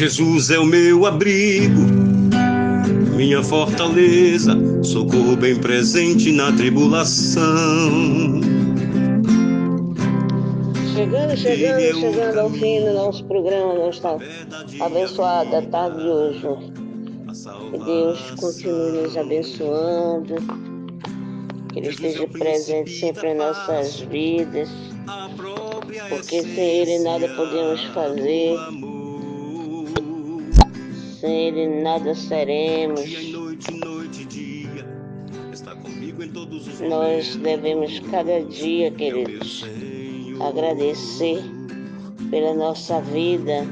Jesus é o meu abrigo, minha fortaleza, socorro bem presente na tribulação. Chegando ao fim do nosso programa, nesta abençoada tarde de hoje. Que Deus continue nos abençoando, que Ele esteja presente sempre em nossas vidas, porque sem Ele nada podemos fazer, sem Ele nada seremos. Nós devemos cada dia, queridos, agradecer pela nossa vida,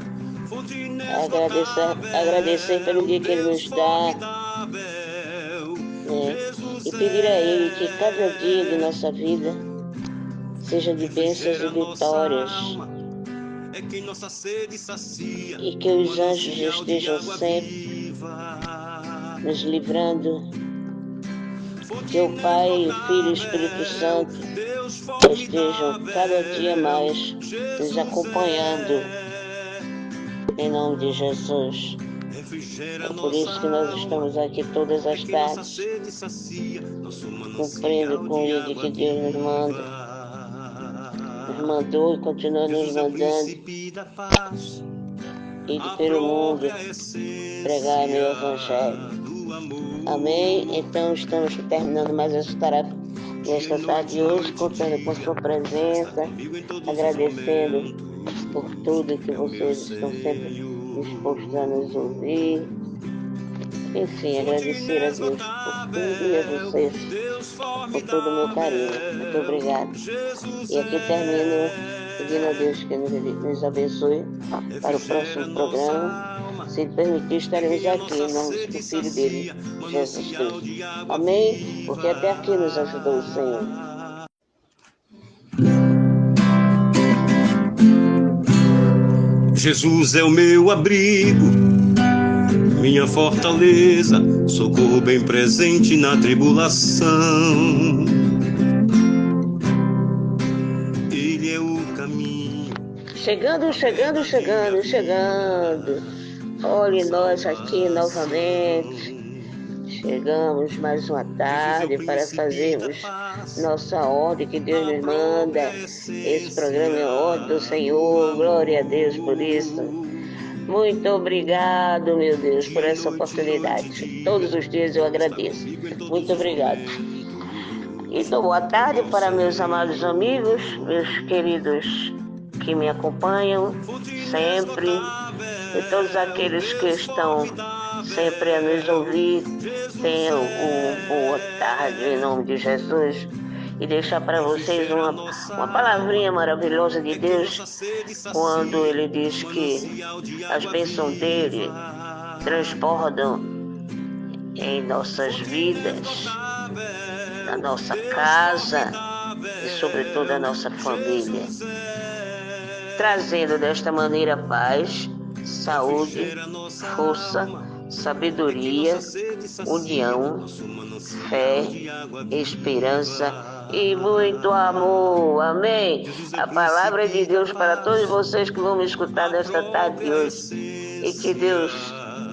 agradecer pelo dia que Ele nos dá, e pedir a Ele que cada dia de nossa vida seja de bênçãos e vitórias, e que os anjos estejam sempre nos livrando, que o Pai, o Filho e o Espírito Santo estejam cada dia mais nos acompanhando, em nome de Jesus. É por isso que nós estamos aqui todas as tardes, cumprindo com o dia que Deus nos mandou e continua nos mandando, ir pelo mundo, pregar meu Evangelho. Amém? Então estamos terminando mais essa tarefa nesta tarde de hoje, contando com sua presença, agradecendo por tudo que vocês estão sempre dispostos a nos ouvir. Enfim, agradecer a Deus por tudo e a vocês por todo o meu carinho. Muito obrigado. E aqui termino pedindo a Deus que nos abençoe para o próximo programa. Se Ele permitir, estaremos aqui em nome do Filho dele, Jesus Cristo. Amém? Porque até aqui nos ajudou o Senhor. Jesus é o meu abrigo, minha fortaleza, socorro bem presente na tribulação. Ele é o caminho. Chegando. Olhe nós aqui novamente. Chegamos mais uma tarde para fazermos nossa ordem que Deus nos manda. Esse programa é a ordem do Senhor. Glória a Deus por isso. Muito obrigado, meu Deus, por essa oportunidade. Todos os dias eu agradeço. Muito obrigado. Então, boa tarde para meus amados amigos, meus queridos que me acompanham sempre, e todos aqueles que estão sempre a nos ouvir. Tenham uma boa tarde em nome de Jesus. E deixar para vocês uma palavrinha maravilhosa de Deus, quando Ele diz que as bênçãos dele transbordam em nossas vidas, na nossa casa e sobretudo a nossa família, trazendo desta maneira paz, saúde, força, sabedoria, união, fé, esperança e muito amor. Amém? A palavra de Deus para todos vocês que vão me escutar nesta tarde de hoje. E que Deus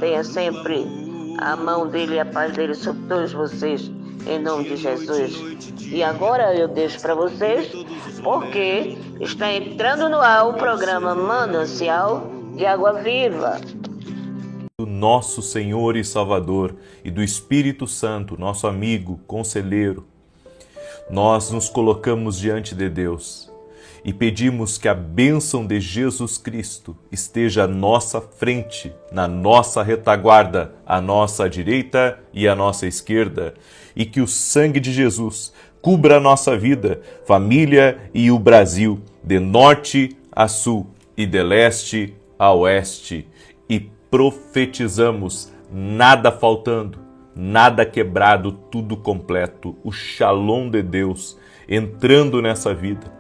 tenha sempre a mão dele e a paz dele sobre todos vocês, em nome de Jesus. E agora eu deixo para vocês, porque está entrando no ar o programa Manancial de Água Viva. Do nosso Senhor e Salvador e do Espírito Santo, nosso amigo, conselheiro, nós nos colocamos diante de Deus e pedimos que a bênção de Jesus Cristo esteja à nossa frente, na nossa retaguarda, à nossa direita e à nossa esquerda, e que o sangue de Jesus cubra a nossa vida, família e o Brasil, de norte a sul e de leste a oeste, e profetizamos nada faltando, nada quebrado, tudo completo, o Shalom de Deus entrando nessa vida,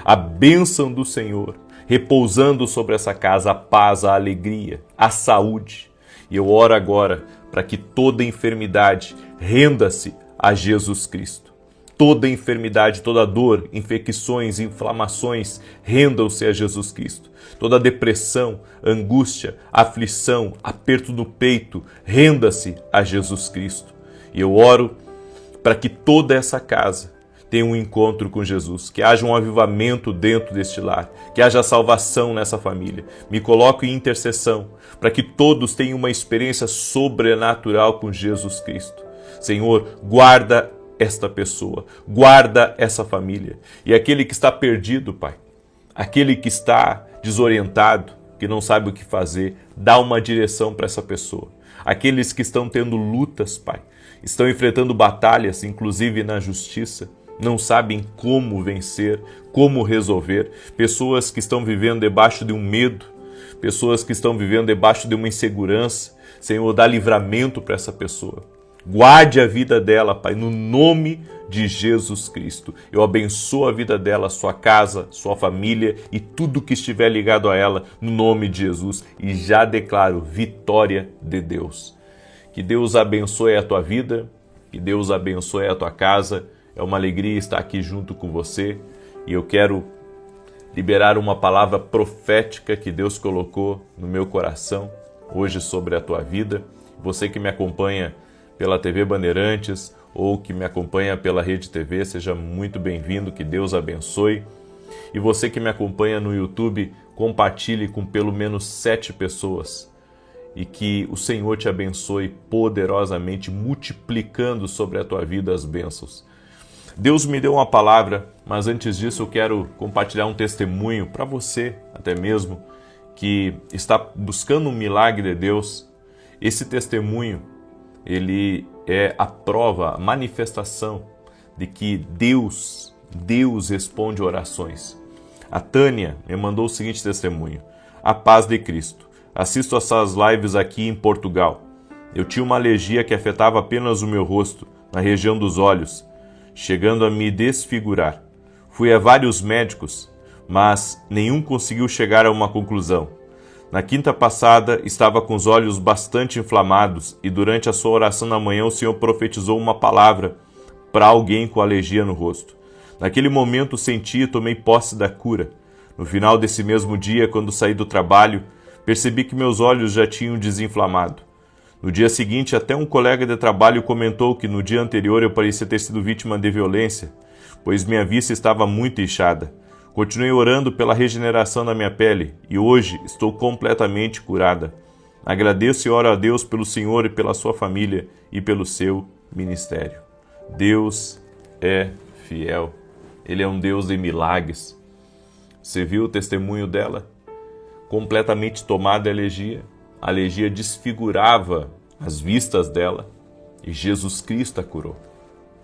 a bênção do Senhor repousando sobre essa casa, a paz, a alegria, a saúde. E eu oro agora para que toda enfermidade renda-se a Jesus Cristo. toda enfermidade, toda dor, infecções, inflamações, rendam-se a Jesus Cristo. Toda depressão, angústia, aflição, aperto no peito, renda-se a Jesus Cristo. E eu oro para que toda essa casa tenha um encontro com Jesus, que haja um avivamento dentro deste lar, que haja salvação nessa família. Me coloco em intercessão para que todos tenham uma experiência sobrenatural com Jesus Cristo. Senhor, guarda esta pessoa, guarda essa família. E aquele que está perdido, Pai, aquele que está desorientado, que não sabe o que fazer, dá uma direção para essa pessoa. Aqueles que estão tendo lutas, Pai, estão enfrentando batalhas, inclusive na justiça, não sabem como vencer, como resolver. Pessoas que estão vivendo debaixo de um medo, pessoas que estão vivendo debaixo de uma insegurança. Senhor, dá livramento para essa pessoa. Guarde a vida dela, Pai, no nome de Jesus Cristo. Eu abençoo a vida dela, sua casa, sua família e tudo que estiver ligado a ela, no nome de Jesus. E já declaro vitória de Deus. Que Deus abençoe a tua vida, que Deus abençoe a tua casa. É uma alegria estar aqui junto com você e eu quero liberar uma palavra profética que Deus colocou no meu coração hoje sobre a tua vida. Você que me acompanha pela TV Bandeirantes ou que me acompanha pela Rede TV, seja muito bem-vindo, que Deus abençoe. E você que me acompanha no YouTube, compartilhe com pelo menos 7 pessoas e que o Senhor te abençoe poderosamente, multiplicando sobre a tua vida as bênçãos. Deus me deu uma palavra, mas antes disso eu quero compartilhar um testemunho para você, até mesmo, que está buscando um milagre de Deus. Esse testemunho, ele é a prova, a manifestação de que Deus responde orações. A Tânia me mandou o seguinte testemunho: a paz de Cristo. Assisto essas lives aqui em Portugal. Eu tinha uma alergia que afetava apenas o meu rosto, na região dos olhos, chegando a me desfigurar. Fui a vários médicos, mas nenhum conseguiu chegar a uma conclusão. Na quinta passada, estava com os olhos bastante inflamados e durante a sua oração na manhã o Senhor profetizou uma palavra para alguém com alergia no rosto. Naquele momento senti e tomei posse da cura. No final desse mesmo dia, quando saí do trabalho, percebi que meus olhos já tinham desinflamado. No dia seguinte, até um colega de trabalho comentou que no dia anterior eu parecia ter sido vítima de violência, pois minha vista estava muito inchada. Continuei orando pela regeneração da minha pele e hoje estou completamente curada. Agradeço e oro a Deus pelo Senhor e pela sua família e pelo seu ministério. Deus é fiel. Ele é um Deus de milagres. Você viu o testemunho dela? Completamente tomada de alergia. A alergia desfigurava as vistas dela e Jesus Cristo a curou.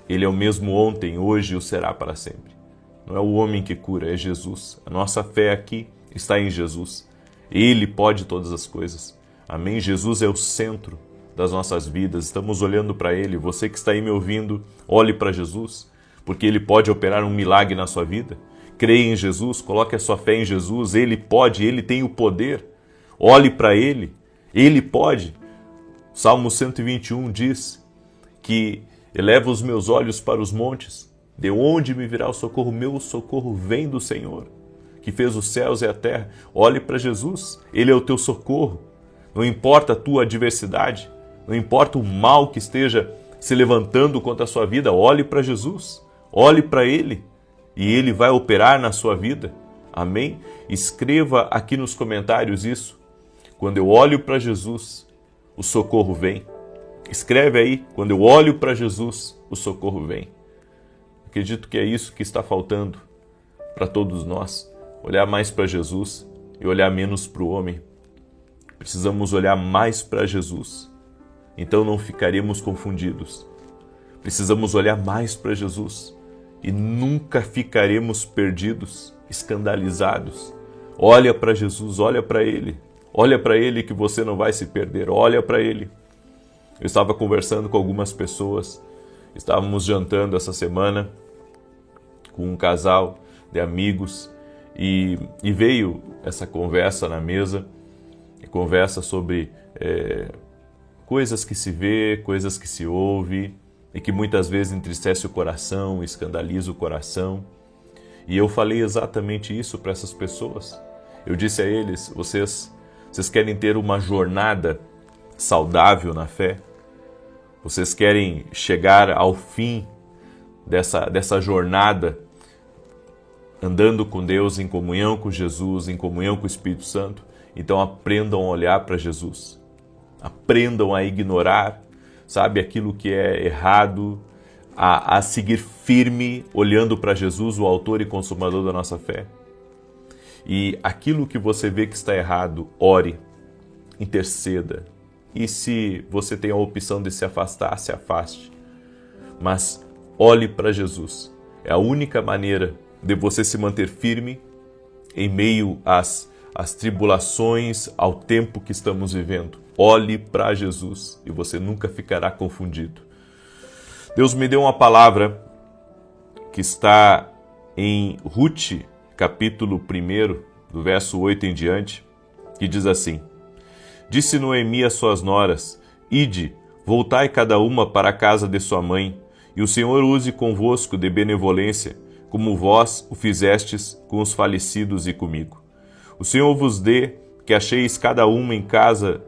Ele é o mesmo ontem, hoje e o será para sempre. Não é o homem que cura, é Jesus. A nossa fé aqui está em Jesus. Ele pode todas as coisas. Amém? Jesus é o centro das nossas vidas. Estamos olhando para Ele. Você que está aí me ouvindo, olhe para Jesus, porque Ele pode operar um milagre na sua vida. Creia em Jesus, coloque a sua fé em Jesus. Ele pode, Ele tem o poder. Olhe para Ele. Ele pode. Salmo 121 diz que eleva os meus olhos para os montes. De onde me virá o socorro? Meu socorro vem do Senhor, que fez os céus e a terra. Olhe para Jesus. Ele é o teu socorro. Não importa a tua adversidade, não importa o mal que esteja se levantando contra a sua vida, olhe para Jesus. Olhe para Ele e Ele vai operar na sua vida. Amém? Escreva aqui nos comentários isso. Quando eu olho para Jesus, o socorro vem. Escreve aí, quando eu olho para Jesus, o socorro vem. Acredito que é isso que está faltando para todos nós. Olhar mais para Jesus e olhar menos para o homem. Precisamos olhar mais para Jesus. Então não ficaremos confundidos. Precisamos olhar mais para Jesus e nunca ficaremos perdidos, escandalizados. Olha para Jesus, olha para Ele. Olha para Ele que você não vai se perder. Olha para Ele. Eu estava conversando com algumas pessoas. Estávamos jantando essa semana com um casal de amigos e veio essa conversa na mesa. Conversa sobre coisas que se vê, coisas que se ouve. e que muitas vezes entristece o coração, escandaliza o coração. E eu falei exatamente isso para essas pessoas. Eu disse a eles: vocês querem ter uma jornada saudável na fé? Vocês querem chegar ao fim dessa jornada andando com Deus, em comunhão com Jesus, em comunhão com o Espírito Santo? Então aprendam a olhar para Jesus. Aprendam a ignorar, sabe, aquilo que é errado, a seguir firme, olhando para Jesus, o autor e consumador da nossa fé. E aquilo que você vê que está errado, ore, interceda. E se você tem a opção de se afastar, se afaste. Mas olhe para Jesus. É a única maneira de você se manter firme em meio às tribulações, ao tempo que estamos vivendo. Olhe para Jesus e você nunca ficará confundido. Deus me deu uma palavra que está em Ruth, capítulo 1, do verso 8 em diante, que diz assim: Disse Noemi às suas noras: Ide, voltai cada uma para a casa de sua mãe, e o Senhor use convosco de benevolência, como vós o fizestes com os falecidos e comigo. O Senhor vos dê que acheis cada uma em casa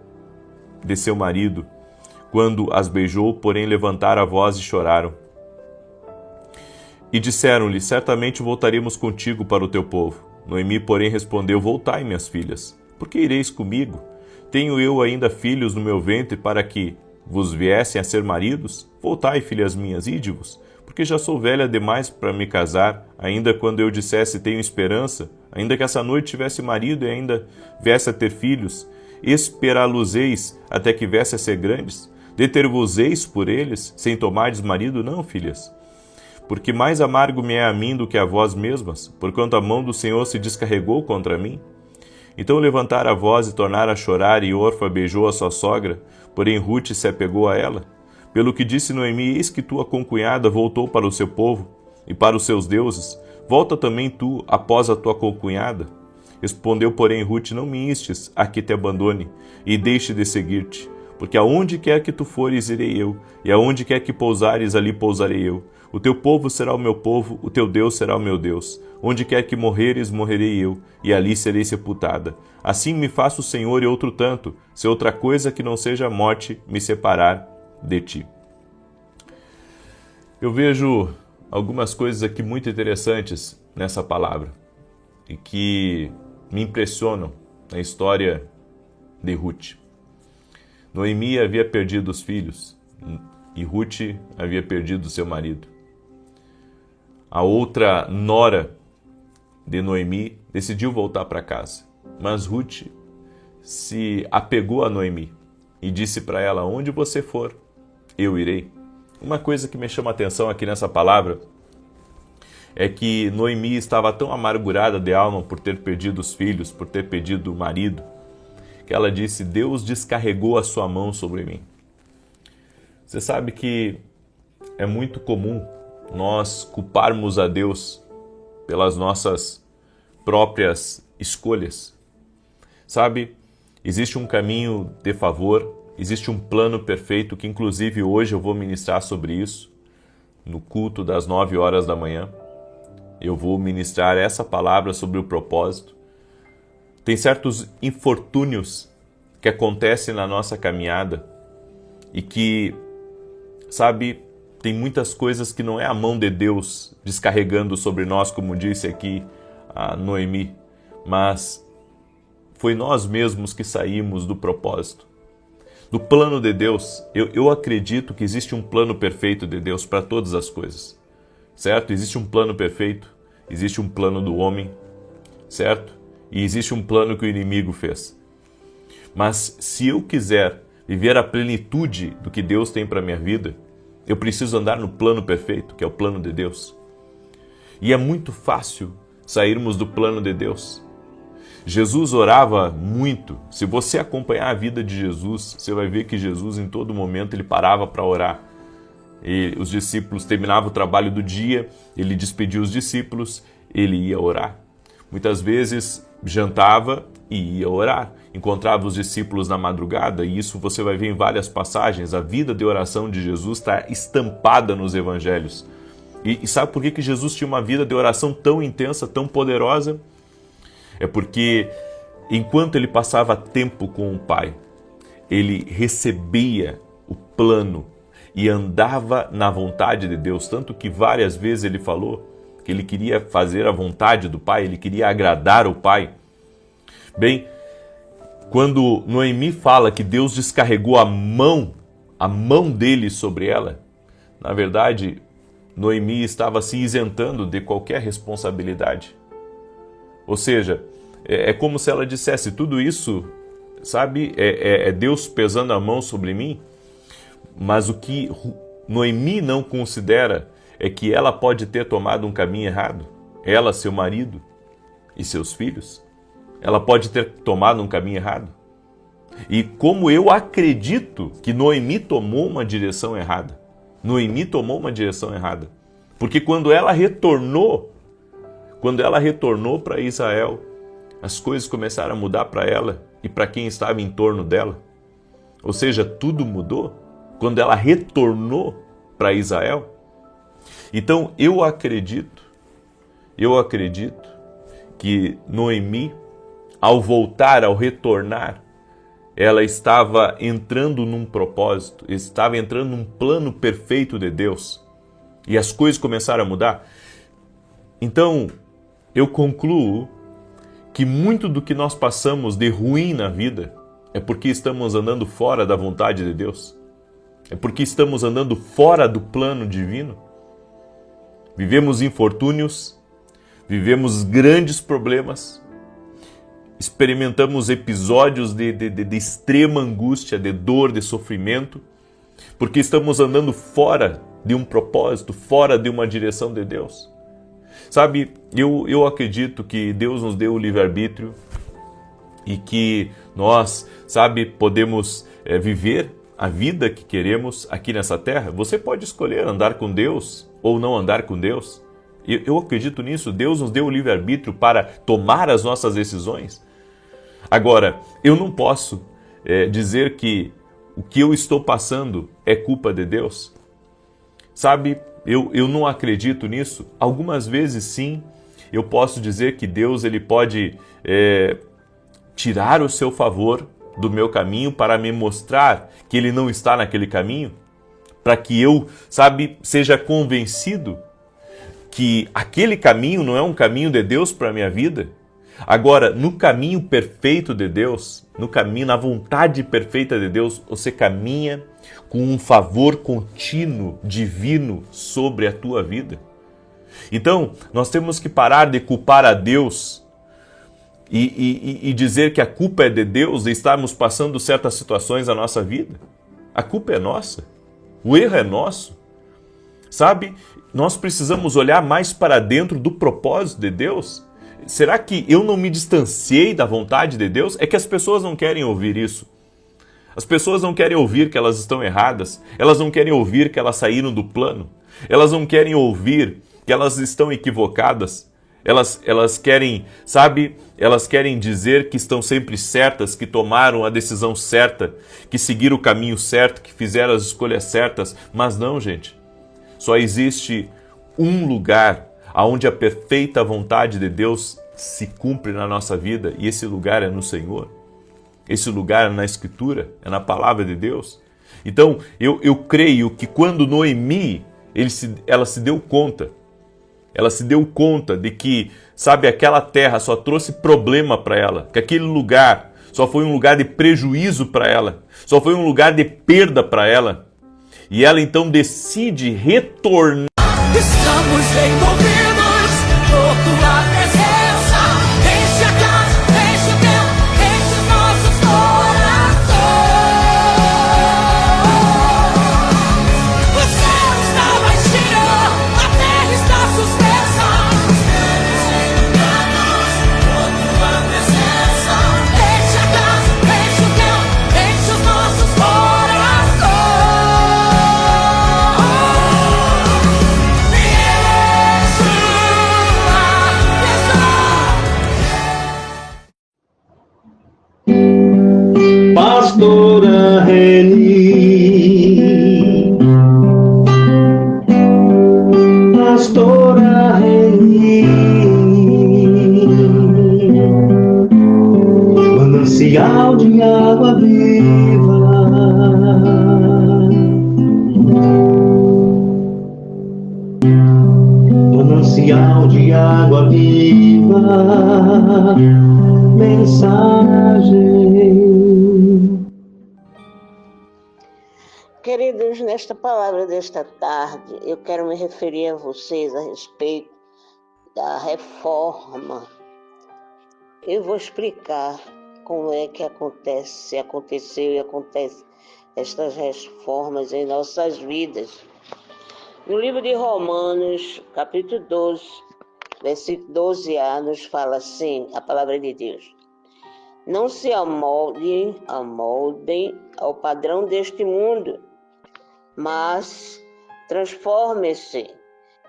de seu marido. Quando as beijou, porém levantaram a voz e choraram. E disseram-lhe: Certamente voltaremos contigo para o teu povo. Noemi, porém, respondeu: Voltai, minhas filhas, por que ireis comigo? Tenho eu ainda filhos no meu ventre para que vos viessem a ser maridos? Voltai, filhas minhas, ide-vos, porque já sou velha demais para me casar. Ainda quando eu dissesse tenho esperança, ainda que essa noite tivesse marido e ainda viesse a ter filhos, esperá-los-eis até que viesse a ser grandes? Deter-vos-eis por eles, sem tomardes marido? Não, filhas. Porque mais amargo me é a mim do que a vós mesmas, porquanto a mão do Senhor se descarregou contra mim. Então levantaram a voz e tornaram a chorar, e Orfa beijou a sua sogra, porém Ruth se apegou a ela. Pelo que disse Noemi: Eis que tua concunhada voltou para o seu povo e para os seus deuses. Volta também tu após a tua concunhada. Respondeu, porém, Ruth: Não me instes a que te abandone e deixe de seguir-te. Porque aonde quer que tu fores, irei eu, e aonde quer que pousares, ali pousarei eu. O teu povo será o meu povo, o teu Deus será o meu Deus. Onde quer que morreres, morrerei eu, e ali serei sepultada. Assim me faça o Senhor e outro tanto, se outra coisa que não seja a morte me separar de ti. Eu vejo algumas coisas aqui muito interessantes nessa palavra, e que me impressionam na história de Ruth. Noemi havia perdido os filhos e Ruth havia perdido seu marido. A outra nora de Noemi decidiu voltar para casa, mas Ruth se apegou a Noemi e disse para ela: Onde você for, eu irei. Uma coisa que me chama a atenção aqui nessa palavra é que Noemi estava tão amargurada de alma por ter perdido os filhos, por ter perdido o marido, que ela disse: Deus descarregou a sua mão sobre mim. Você sabe que é muito comum nós culparmos a Deus pelas nossas próprias escolhas. Sabe, existe um caminho de favor, existe um plano perfeito, que inclusive hoje eu vou ministrar sobre isso, no culto das 9 horas da manhã. Eu vou ministrar essa palavra sobre o propósito. Tem certos infortúnios que acontecem na nossa caminhada e que, sabe, tem muitas coisas que não é a mão de Deus descarregando sobre nós, como disse aqui a Noemi, mas foi nós mesmos que saímos do propósito, do plano de Deus. Eu acredito que existe um plano perfeito de Deus para todas as coisas, certo? Existe um plano perfeito, existe um plano do homem, certo? E existe um plano que o inimigo fez. Mas se eu quiser viver a plenitude do que Deus tem para a minha vida, eu preciso andar no plano perfeito, que é o plano de Deus. E é muito fácil sairmos do plano de Deus. Jesus orava muito. Se você acompanhar a vida de Jesus, você vai ver que Jesus, em todo momento, ele parava para orar. E os discípulos terminavam o trabalho do dia, ele despedia os discípulos, ele ia orar. Muitas vezes jantava e ia orar. encontrava os discípulos na madrugada, e isso você vai ver em várias passagens. A vida de oração de Jesus está estampada nos evangelhos. E sabe por que Jesus tinha uma vida de oração tão intensa, tão poderosa? É porque enquanto ele passava tempo com o Pai, ele recebia o plano e andava na vontade de Deus, tanto que várias vezes ele falou que ele queria fazer a vontade do Pai, ele queria agradar o Pai. Bem, quando Noemi fala que Deus descarregou a mão dele sobre ela, na verdade, Noemi estava se isentando de qualquer responsabilidade. Ou seja, é como se ela dissesse, tudo isso, sabe, é Deus pesando a mão sobre mim, mas o que Noemi não considera é que ela pode ter tomado um caminho errado. Ela, seu marido e seus filhos, ela pode ter tomado um caminho errado. E como eu acredito que Noemi tomou uma direção errada. Noemi tomou uma direção errada. Porque quando ela retornou para Israel, as coisas começaram a mudar para ela e para quem estava em torno dela. Ou seja, tudo mudou quando ela retornou para Israel. Então eu acredito que Noemi, ao voltar, ao retornar, ela estava entrando num propósito, estava entrando num plano perfeito de Deus. E as coisas começaram a mudar. Então, eu concluo que muito do que nós passamos de ruim na vida é porque estamos andando fora da vontade de Deus. É porque estamos andando fora do plano divino. Vivemos infortúnios, vivemos grandes problemas, experimentamos episódios de extrema angústia, de dor, de sofrimento, porque estamos andando fora de um propósito, fora de uma direção de Deus. Sabe, eu acredito que Deus nos deu o livre-arbítrio e que nós, sabe, podemos viver a vida que queremos aqui nessa terra. Você pode escolher andar com Deus ou não andar com Deus. Eu acredito nisso. Deus nos deu o livre-arbítrio para tomar as nossas decisões. Agora, eu não posso dizer que o que eu estou passando é culpa de Deus. Sabe, eu não acredito nisso. Algumas vezes, sim, eu posso dizer que Deus ele pode tirar o seu favor do meu caminho para me mostrar que Ele não está naquele caminho, para que eu, sabe, seja convencido que aquele caminho não é um caminho de Deus para a minha vida. Agora, no caminho perfeito de Deus, no caminho, na vontade perfeita de Deus, você caminha com um favor contínuo, divino, sobre a tua vida. Então, nós temos que parar de culpar a Deus e dizer que a culpa é de Deus de estarmos passando certas situações na nossa vida. A culpa é nossa. O erro é nosso. Sabe, nós precisamos olhar mais para dentro do propósito de Deus. Será que eu não me distanciei da vontade de Deus? É que as pessoas não querem ouvir isso. As pessoas não querem ouvir que elas estão erradas. Elas não querem ouvir que elas saíram do plano. Elas não querem ouvir que elas estão equivocadas. Elas querem, sabe, elas querem dizer que estão sempre certas, que tomaram a decisão certa, que seguiram o caminho certo, que fizeram as escolhas certas. Mas não, gente. Só existe um lugar onde a perfeita vontade de Deus se cumpre na nossa vida, e esse lugar é no Senhor. Esse lugar é na Escritura, é na Palavra de Deus. Então, eu creio que quando Noemi, ela se deu conta de que, sabe, aquela terra só trouxe problema para ela, que aquele lugar só foi um lugar de prejuízo para ela, só foi um lugar de perda para ela, e ela então decide retornar. Estamos envolvidos por tua presença. Enche a casa, enche o teu, enche os nossos corações. O céu está baixinho, a terra está suspensa. Estamos iluminados por tua presença. Enche a casa, enche o teu, enche os nossos corações. Enche pastora Reni, pastora Reni, manancial de água viva, manancial de água viva, mensagem. Queridos, nesta palavra desta tarde, eu quero me referir a vocês a respeito da reforma. Eu vou explicar como é que acontece, aconteceu e acontece estas reformas em nossas vidas. No livro de Romanos, capítulo 12, versículo 12a, nos fala assim, a palavra de Deus. Não se amoldem ao padrão deste mundo, mas transforme-se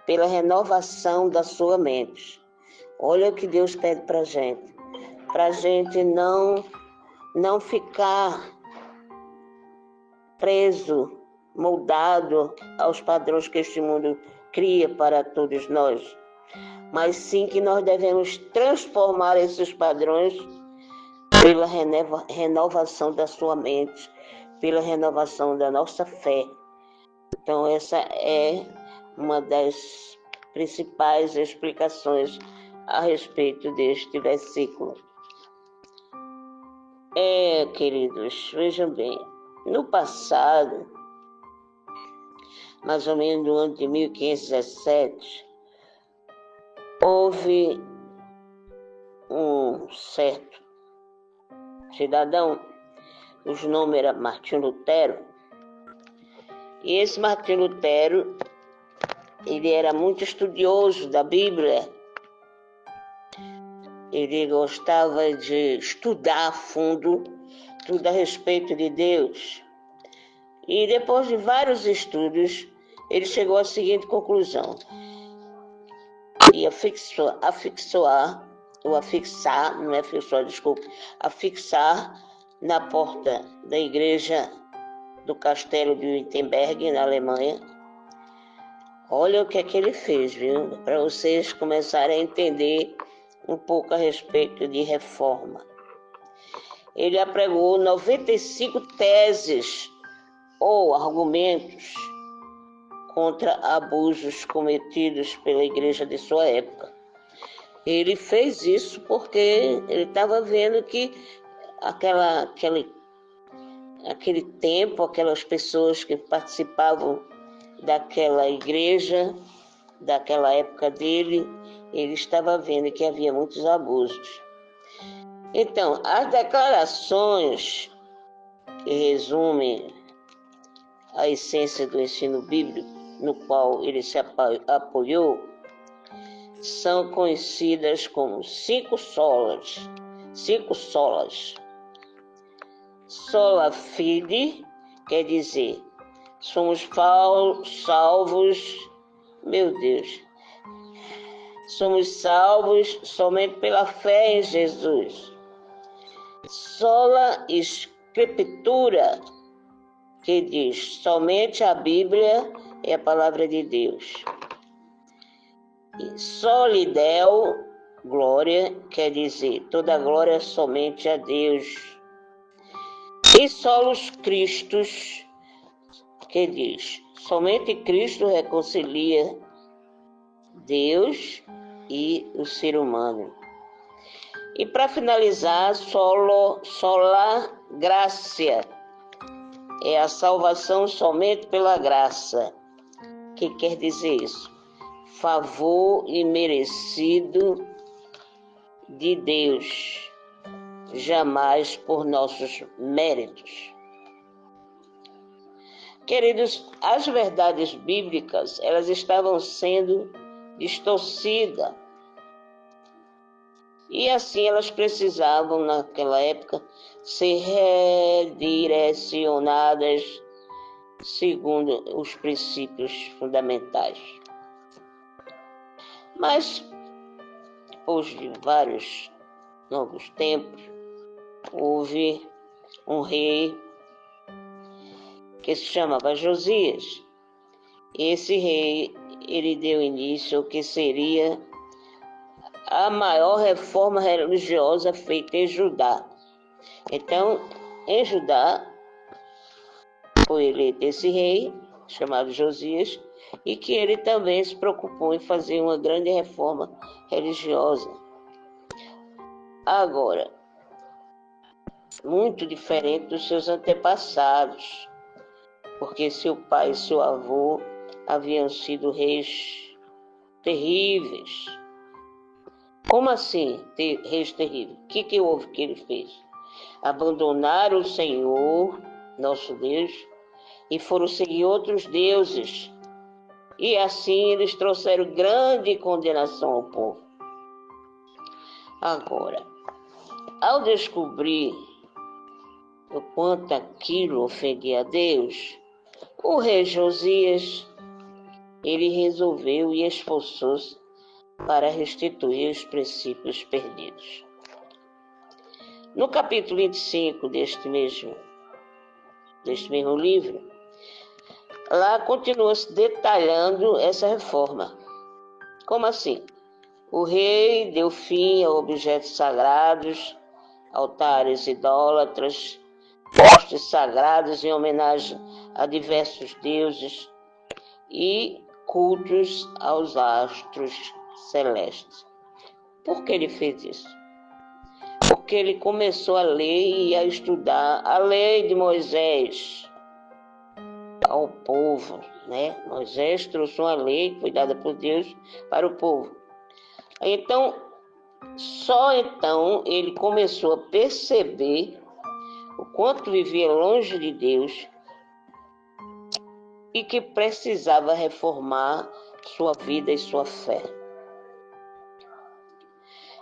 pela renovação da sua mente. Olha o que Deus pede para a gente não ficar preso, moldado aos padrões que este mundo cria para todos nós, mas sim que nós devemos transformar esses padrões pela renovação da sua mente, pela renovação da nossa fé. Então, essa é uma das principais explicações a respeito deste versículo. Queridos, vejam bem, no passado, mais ou menos no ano de 1517, houve um certo cidadão, cujo nome era Martinho Lutero. E esse Martinho Lutero, ele era muito estudioso da Bíblia. Ele gostava de estudar a fundo tudo a respeito de Deus. E depois de vários estudos, ele chegou à seguinte conclusão. E afixar na porta da igreja do castelo de Wittenberg, na Alemanha. Olha o que é que ele fez, viu? Para vocês começarem a entender um pouco a respeito de reforma. Ele apregou 95 teses ou argumentos contra abusos cometidos pela igreja de sua época. Ele fez isso porque ele estava vendo que aquele tempo, aquelas pessoas que participavam daquela igreja, daquela época dele, ele estava vendo que havia muitos abusos. Então, as declarações que resumem a essência do ensino bíblico, no qual ele se apoiou, são conhecidas como 5 solas. Sola fide quer dizer, somos salvos, somos salvos somente pela fé em Jesus. Sola Escritura, que diz, somente a Bíblia é a palavra de Deus. E soli Deo, glória, quer dizer, toda glória somente a Deus. E solos Christus, que diz, somente Cristo reconcilia Deus e o ser humano. E para finalizar, sola gracia, é a salvação somente pela graça. O que quer dizer isso? Favor imerecido de Deus, jamais por nossos méritos. Queridos, as verdades bíblicas, elas estavam sendo distorcidas. E assim elas precisavam, naquela época, ser redirecionadas segundo os princípios fundamentais. Mas, depois de vários longos tempos, houve um rei que se chamava Josias. Esse rei, ele deu início ao que seria a maior reforma religiosa feita em Judá. Então, em Judá, foi eleito esse rei, chamado Josias, e que ele também se preocupou em fazer uma grande reforma religiosa. Agora, muito diferente dos seus antepassados, porque seu pai e seu avô haviam sido reis terríveis. Como assim, reis terríveis? O que houve que ele fez? Abandonaram o Senhor, nosso Deus, e foram seguir outros deuses. E assim eles trouxeram grande condenação ao povo. Agora, ao descobrir o quanto aquilo ofendia a Deus, o rei Josias, ele resolveu e esforçou-se para restituir os princípios perdidos. No capítulo 25 deste mesmo livro, lá continua-se detalhando essa reforma. Como assim? O rei deu fim a objetos sagrados, altares idólatras, postes sagrados em homenagem a diversos deuses e cultos aos astros celestes. Por que ele fez isso? Porque ele começou a ler e a estudar a lei de Moisés ao povo, né? Moisés trouxe uma lei cuidada por Deus para o povo. Então, só então ele começou a perceber o quanto vivia longe de Deus e que precisava reformar sua vida e sua fé.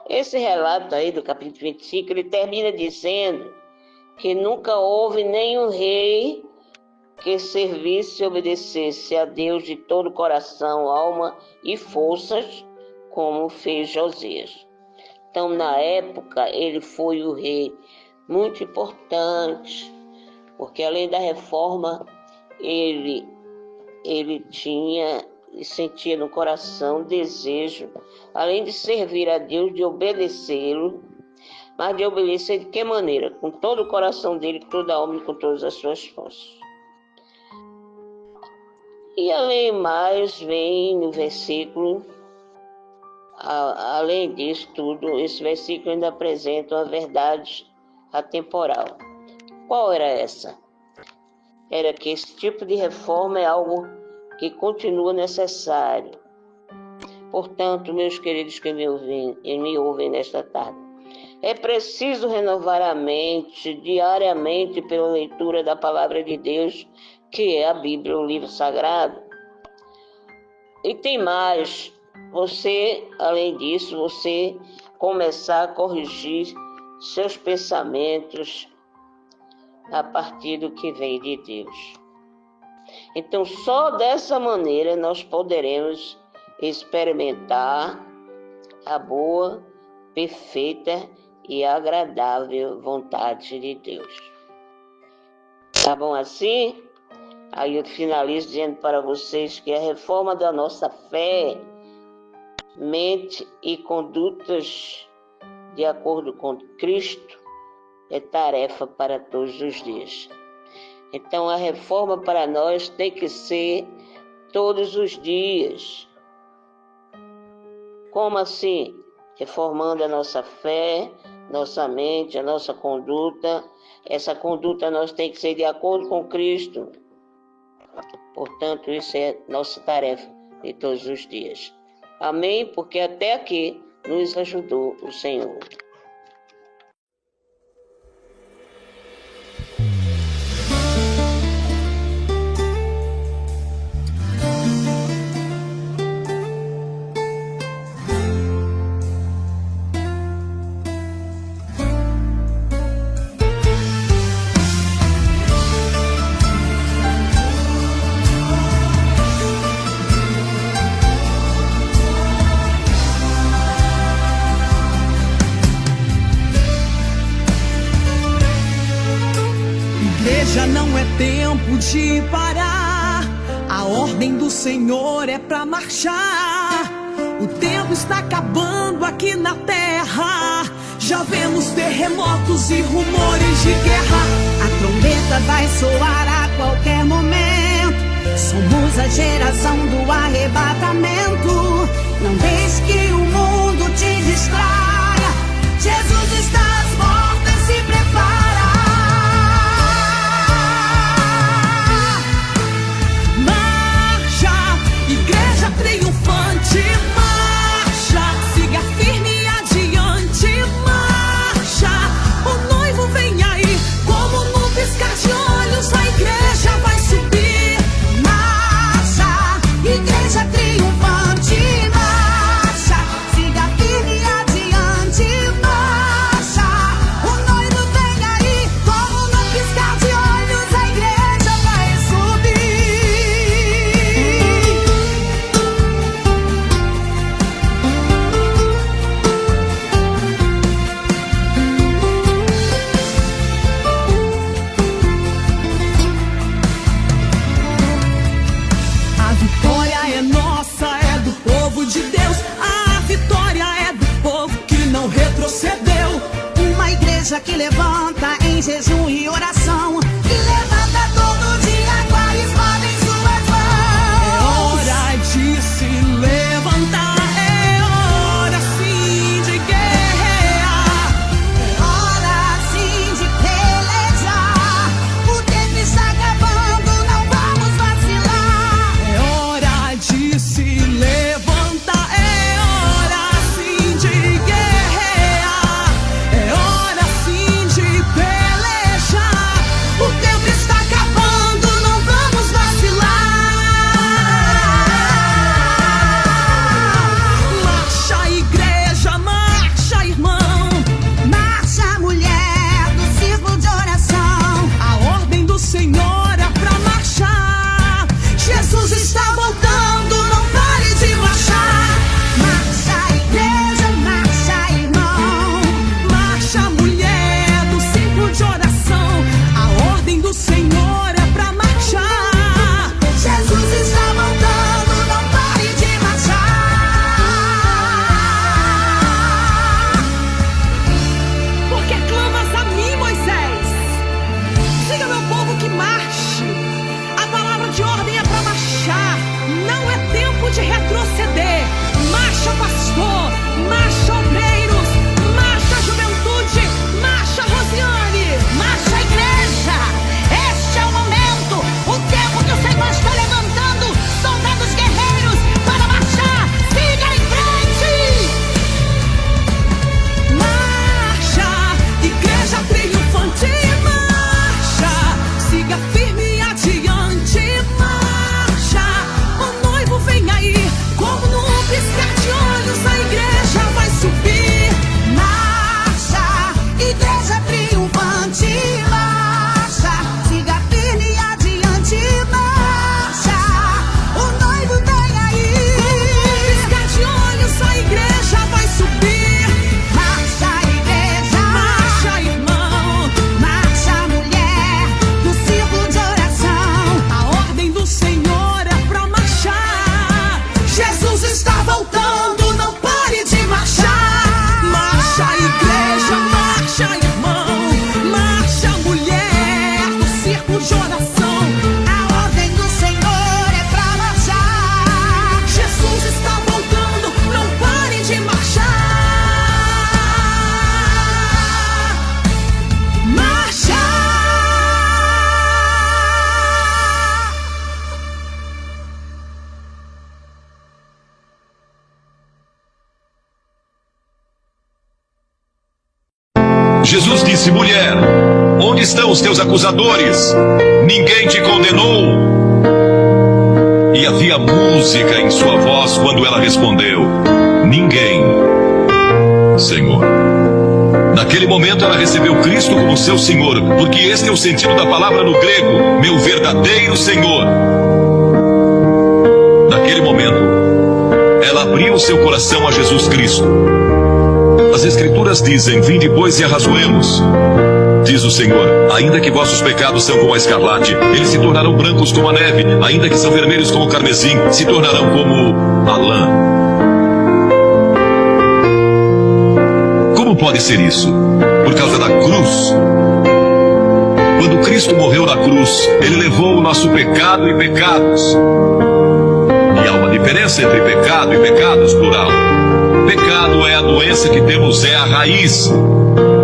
Esse relato aí do capítulo 25, ele termina dizendo que nunca houve nenhum rei que servisse e obedecesse a Deus de todo o coração, alma e forças, como fez Josias. Então, na época, ele foi o rei muito importante, porque além da reforma, ele tinha e sentia no coração desejo, além de servir a Deus, de obedecê-lo, mas de obedecer de que maneira? Com todo o coração dele, com toda a alma e com todas as suas forças. E além mais, vem no versículo, além disso tudo, esse versículo ainda apresenta uma verdade atemporal. Qual era essa? Era que esse tipo de reforma é algo que continua necessário. Portanto, meus queridos que me ouvem nesta tarde, é preciso renovar a mente diariamente pela leitura da palavra de Deus, que é a Bíblia, o livro sagrado. E tem mais, além disso, você começar a corrigir seus pensamentos a partir do que vem de Deus. Então, só dessa maneira nós poderemos experimentar a boa, perfeita e agradável vontade de Deus. Tá bom assim? Aí eu finalizo dizendo para vocês que a reforma da nossa fé, mente e condutas de acordo com Cristo é tarefa para todos os dias. Então, a reforma para nós tem que ser todos os dias. Como assim? Reformando a nossa fé, nossa mente, a nossa conduta. Essa conduta nós tem que ser de acordo com Cristo. Portanto, isso é nossa tarefa de todos os dias. Amém? Porque até aqui nos ajudou o Senhor. igreja, não é tempo de parar. A ordem do Senhor é pra marchar. O tempo está acabando aqui na terra. Já vemos terremotos e rumores de guerra. A trombeta vai soar a qualquer momento. Somos a geração do arrebatamento. Não deixe que o mundo te distraia. Jesus está às portas, se prepara. Marcha, igreja triunfante. Marcha, siga firme adiante. Marcha, o noivo vem aí. Como no piscar de olhos, a igreja vai subir. Marcha, igreja triunfante. Marcha, siga firme adiante. Marcha, o noivo vem aí. Como no piscar de olhos, a igreja vai subir. A vitória é nossa, é do povo de Deus. A vitória é do povo que não retrocedeu. Uma igreja que levanta em jejum e oração, que levanta todo dia guarismada em suas É mãos. hora de se levantar. É hora sim de guerrear. É hora sim de pelejar. O tempo está acabando, não vamos vacilar. É hora de se levantar. É hora sim de guerrear. É hora sim de pelejar. O tempo está acabando, não vamos vacilar. Marcha, igreja, marcha, irmão. Marcha, mulher do círculo de oração. A ordem do Senhor é pra marchar. Jesus está voltando, não pare de marchar. Marcha, igreja, marcha, irmão. Marcha, mulher do círculo de oração. A ordem do Senhor é pra marchar. Jesus está voltando, não pare de marchar. Porque clamas a mim, Moisés? Diga, meu povo, que marche. A palavra de ordem é pra marchar. Não é tempo de retroceder. Marcha, pastor. Marcha, obreiros. Marcha, juventude. Marcha, Rosiane. Marcha, igreja! Este é o momento, o tempo que o Senhor está levantando soldados guerreiros para marchar. Siga em frente! Marcha, igreja triunfante. Marcha, siga firme adiante. Marcha, o noivo vem aí. Como num piscar de olhos, a igreja vai subir. Marcha, igreja triunfante. Marcha, siga firme adiante. Marcha, o noivo vem aí. Piscar de olhos, a igreja vai subir. Marcha, igreja! Marcha, irmão. Marcha, mulher do círculo de oração. A ordem do Senhor é pra marchar. Jesus está voltando, não pare de marchar. Marcha, igreja, marcha, irmão. Marcha, mulher do círculo de oração. A ordem do Senhor é pra marchar. Jesus está voltando, não pare de marchar. Marcha! Jesus disse: mulher, onde estão os teus acusadores? Ninguém te condenou? E havia música em sua voz quando ela respondeu: ninguém, Senhor. Naquele momento ela recebeu Cristo como seu Senhor, porque este é o sentido da palavra no grego, meu verdadeiro Senhor. Naquele momento, ela abriu o seu coração a Jesus Cristo. As Escrituras dizem: vinde, pois, e arrazoemos. diz o Senhor: ainda que vossos pecados são como a escarlate, eles se tornarão brancos como a neve, ainda que são vermelhos como o carmesim, se tornarão como a lã. Como pode ser isso? Por causa da cruz. Quando Cristo morreu na cruz, Ele levou o nosso pecado e pecados. E há uma diferença entre pecado e pecados, plural. Pecado é a doença que temos, é a raiz.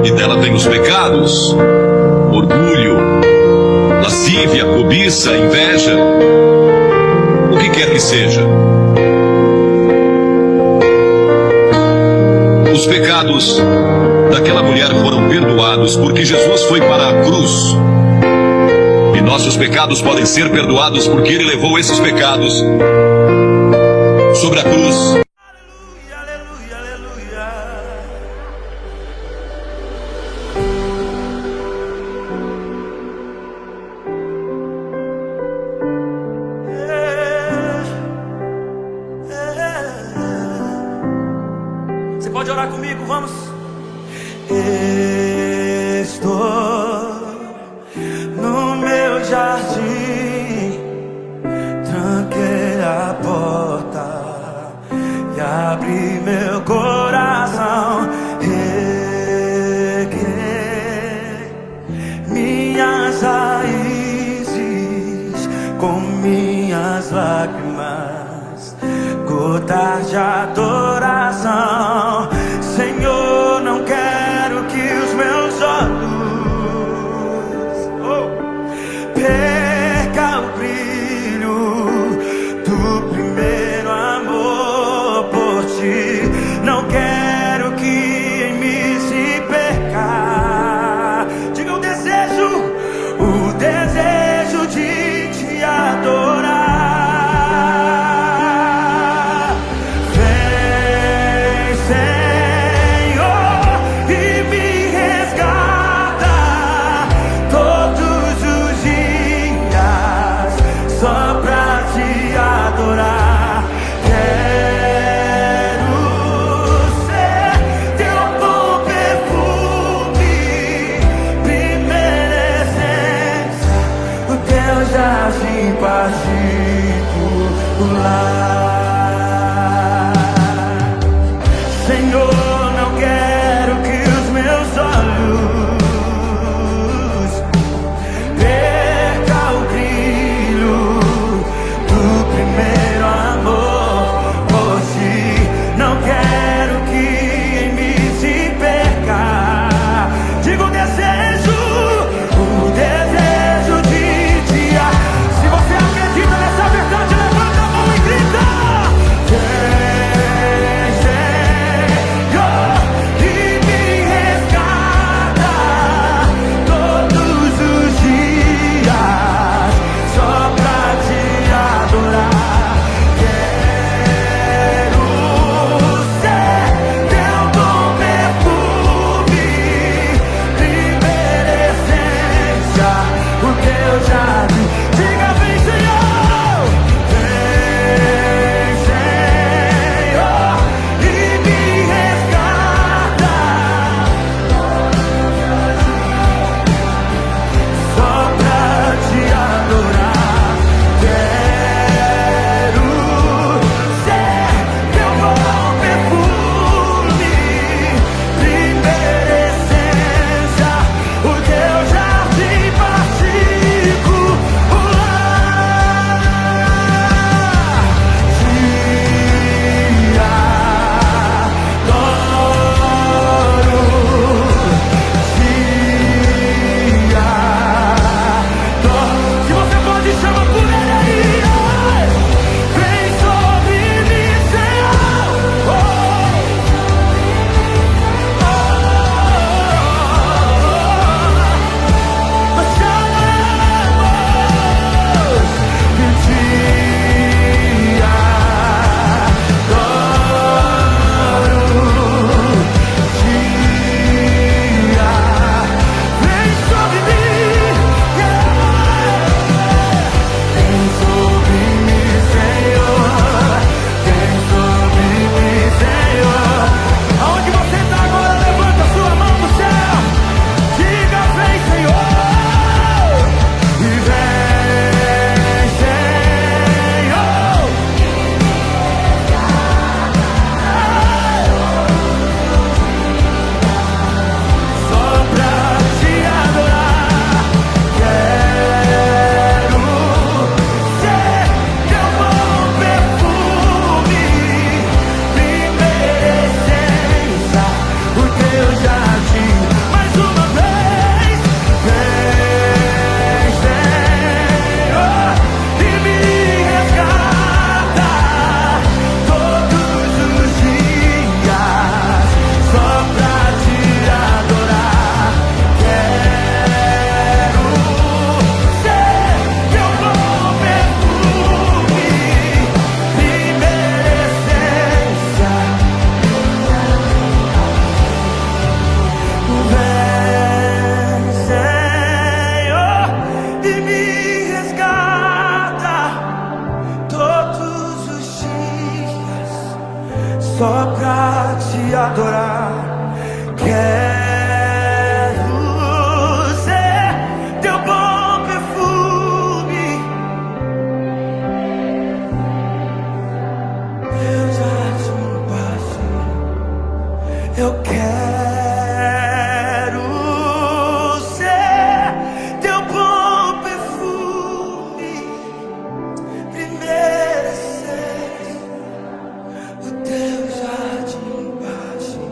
E dela tem os pecados: orgulho, lascívia, cobiça, inveja, o que quer que seja. Os pecados daquela mulher foram perdoados porque Jesus foi para a cruz. E nossos pecados podem ser perdoados porque Ele levou esses pecados sobre a cruz. Aleluia, aleluia. Você pode orar comigo, vamos? Estou no meu jardim, tranquei a porta e abri meu coração, reguei minhas raízes com minhas lágrimas, gotas de adoração. Senhor, não quero que adorar. Quero ser teu bom perfume, teu jardim baixo. Eu quero ser teu bom perfume, primeira essência, o teu jardim baixo.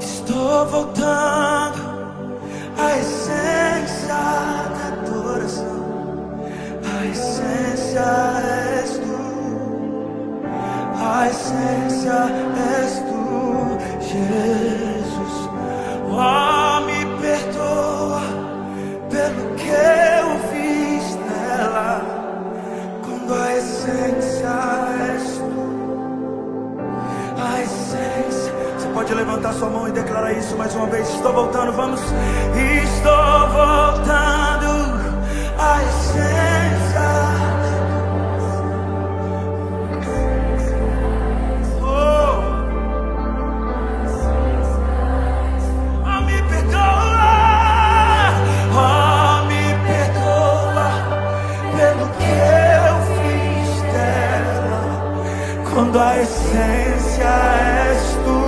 Estou voltando à essência da adoração. A essência és tu, a essência és tu, Jesus. Oh, me perdoa pelo que eu fiz nela, quando a essência és tu, a essência. Você pode levantar sua mão e declarar isso mais uma vez. Estou voltando, vamos. Estou voltando à essência. Me perdoa pelo que eu fiz dela, quando a essência és tu,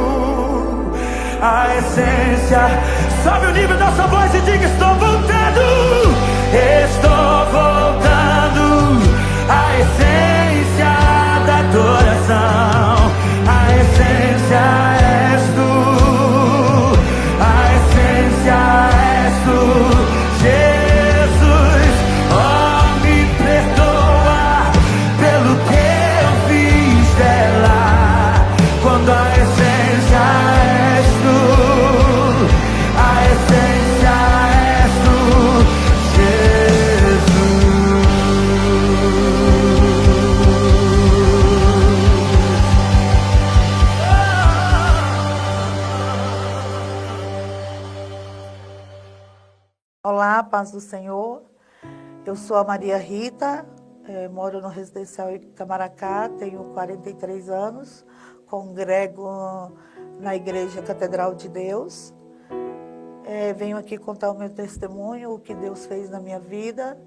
a essência. Sobe o nível da sua voz e diga: estou voltando, estou voltando à essência da adoração. A essência és tu, a essência és tu, Jesus. Oh, me perdoa pelo que eu fiz dela, quando a essência és tu, a essência és tu, Jesus. Olá, paz do Senhor. Eu sou a Maria Rita, moro no Residencial Itamaracá, tenho 43 anos, congrego na Igreja Catedral de Deus. Venho aqui contar o meu testemunho, o que Deus fez na minha vida,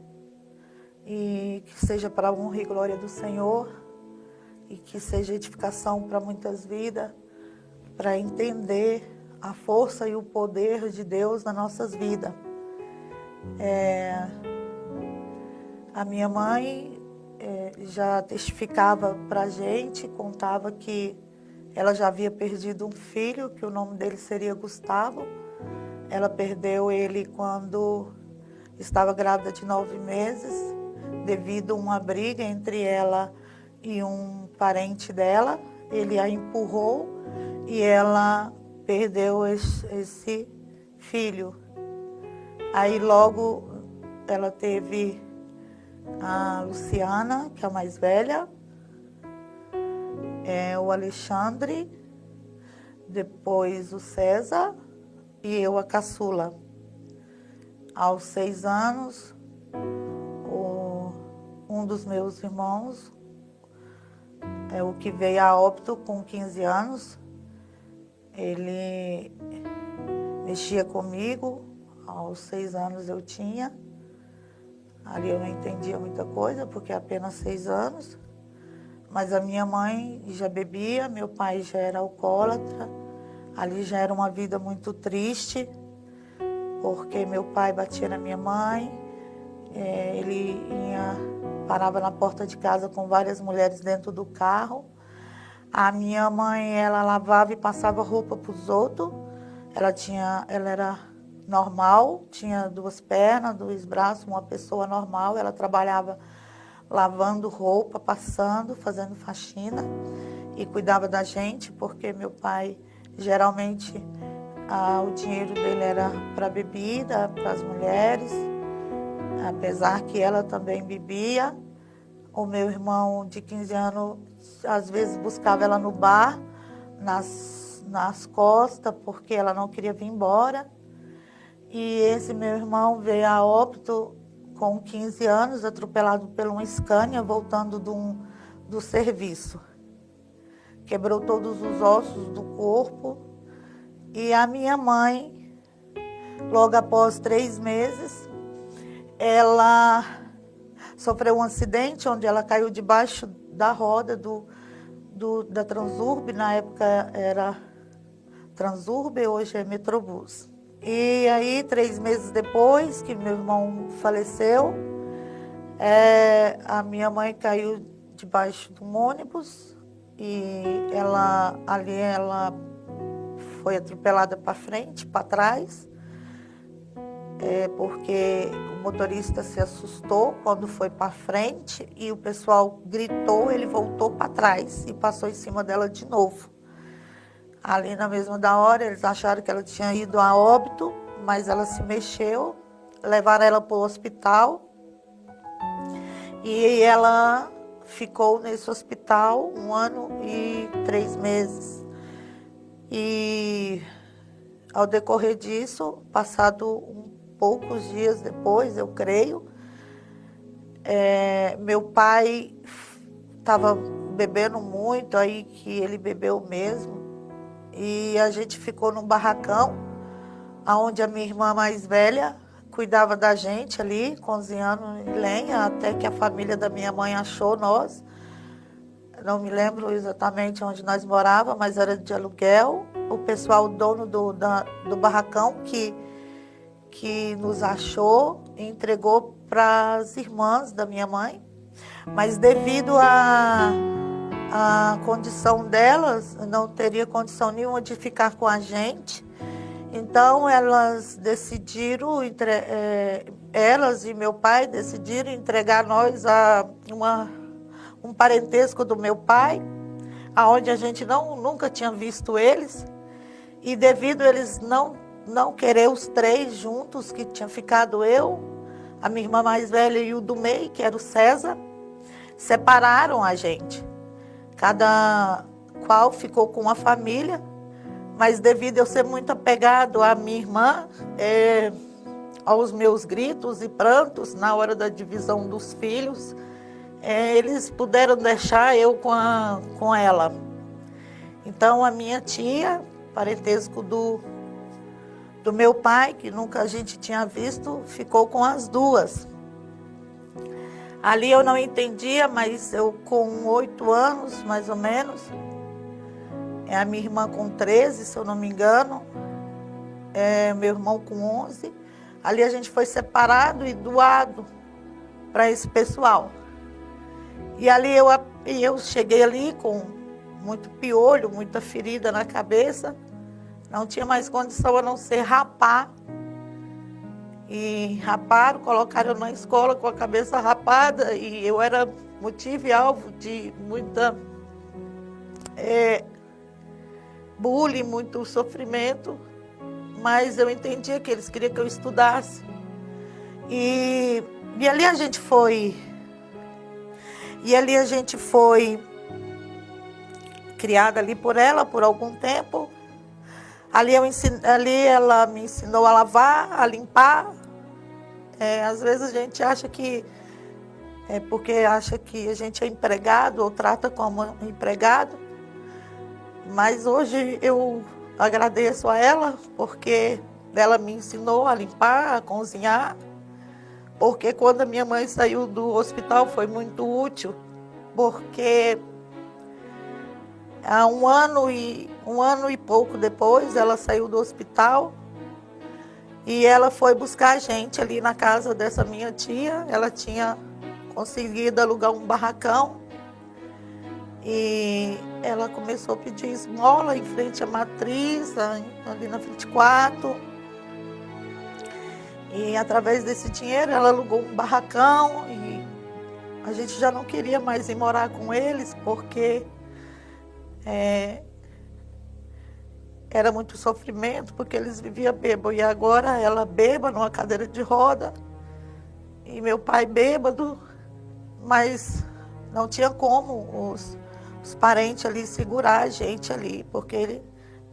e que seja para a honra e glória do Senhor, e que seja edificação para muitas vidas, para entender a força e o poder de Deus nas nossas vidas. A minha mãe já testificava para a gente, contava que ela já havia perdido um filho, que o nome dele seria Gustavo. Ela perdeu ele quando estava grávida de 9 meses, devido a uma briga entre ela e um parente dela. Ele a empurrou e ela perdeu esse filho. Aí logo ela teve a Luciana, que é a mais velha, o Alexandre, depois o César e eu, a caçula. Aos 6 anos, um dos meus irmãos, o que veio a óbito com 15 anos, ele mexia comigo. Aos 6 anos eu tinha. Ali eu não entendia muita coisa, porque é apenas 6 anos. Mas a minha mãe já bebia, meu pai já era alcoólatra. Ali já era uma vida muito triste, porque meu pai batia na minha mãe. Ele parava na porta de casa com várias mulheres dentro do carro. A minha mãe, ela lavava e passava roupa para os outros. Ela era normal, tinha 2 pernas, 2 braços, uma pessoa normal. Ela trabalhava lavando roupa, passando, fazendo faxina e cuidava da gente, porque meu pai, geralmente, o dinheiro dele era para bebida, para as mulheres, apesar que ela também bebia. O meu irmão de 15 anos, às vezes buscava ela no bar, nas costas, porque ela não queria vir embora. E esse meu irmão veio a óbito com 15 anos, atropelado por um Scania, voltando do serviço. quebrou todos os ossos do corpo. E a minha mãe, logo após 3 meses, ela sofreu um acidente onde ela caiu debaixo da roda da Transurb. Na época era Transurb, hoje é Metrobus. E aí, 3 meses depois que meu irmão faleceu, a minha mãe caiu debaixo de um ônibus e ela foi atropelada para frente, para trás, porque o motorista se assustou quando foi para frente e o pessoal gritou, ele voltou para trás e passou em cima dela de novo. Ali na mesma da hora, eles acharam que ela tinha ido a óbito, mas ela se mexeu, levaram ela para o hospital e ela ficou nesse hospital 1 ano e 3 meses. E ao decorrer disso, passado poucos dias depois, eu creio, meu pai estava bebendo muito, aí que ele bebeu mesmo, e a gente ficou num barracão, onde a minha irmã mais velha cuidava da gente ali, cozinhando em lenha, até que a família da minha mãe achou nós. Não me lembro exatamente onde nós morávamos, mas era de aluguel. O pessoal, o dono do barracão, que nos achou e entregou para as irmãs da minha mãe. Mas devido à condição delas, não teria condição nenhuma de ficar com a gente. Então, elas decidiram, elas e meu pai decidiram entregar nós a um parentesco do meu pai, aonde a gente nunca tinha visto eles, e devido a eles não querer os 3 juntos, que tinha ficado eu, a minha irmã mais velha e o do meio, que era o César, separaram a gente. Cada qual ficou com uma família, mas devido a eu ser muito apegado à minha irmã, aos meus gritos e prantos na hora da divisão dos filhos, eles puderam deixar eu com ela. Então, a minha tia, parentesco do meu pai, que nunca a gente tinha visto, ficou com as 2. Ali eu não entendia, mas eu com 8 anos, mais ou menos, a minha irmã com 13, se eu não me engano, meu irmão com 11, ali a gente foi separado e doado para esse pessoal. E ali eu cheguei ali com muito piolho, muita ferida na cabeça. Não tinha mais condição a não ser rapar. E raparam, colocaram na escola com a cabeça rapada. E eu era motivo e alvo de muita bullying, muito sofrimento. Mas eu entendia que eles queriam que eu estudasse. E ali a gente foi... criada ali por ela por algum tempo. Ali ela me ensinou a lavar, a limpar. Às vezes a gente acha que porque acha que a gente é empregado ou trata como empregado. Mas hoje eu agradeço a ela porque ela me ensinou a limpar, a cozinhar. Porque quando a minha mãe saiu do hospital foi muito útil, porque há um ano e pouco depois ela saiu do hospital e ela foi buscar a gente ali na casa dessa minha tia. Ela tinha conseguido alugar um barracão e ela começou a pedir esmola em frente à matriz, ali na 24. E através desse dinheiro ela alugou um barracão e a gente já não queria mais ir morar com eles porque era muito sofrimento, porque eles viviam bêbado. E agora ela bêbada numa cadeira de roda e meu pai bêbado, mas não tinha como os parentes ali segurar a gente ali, porque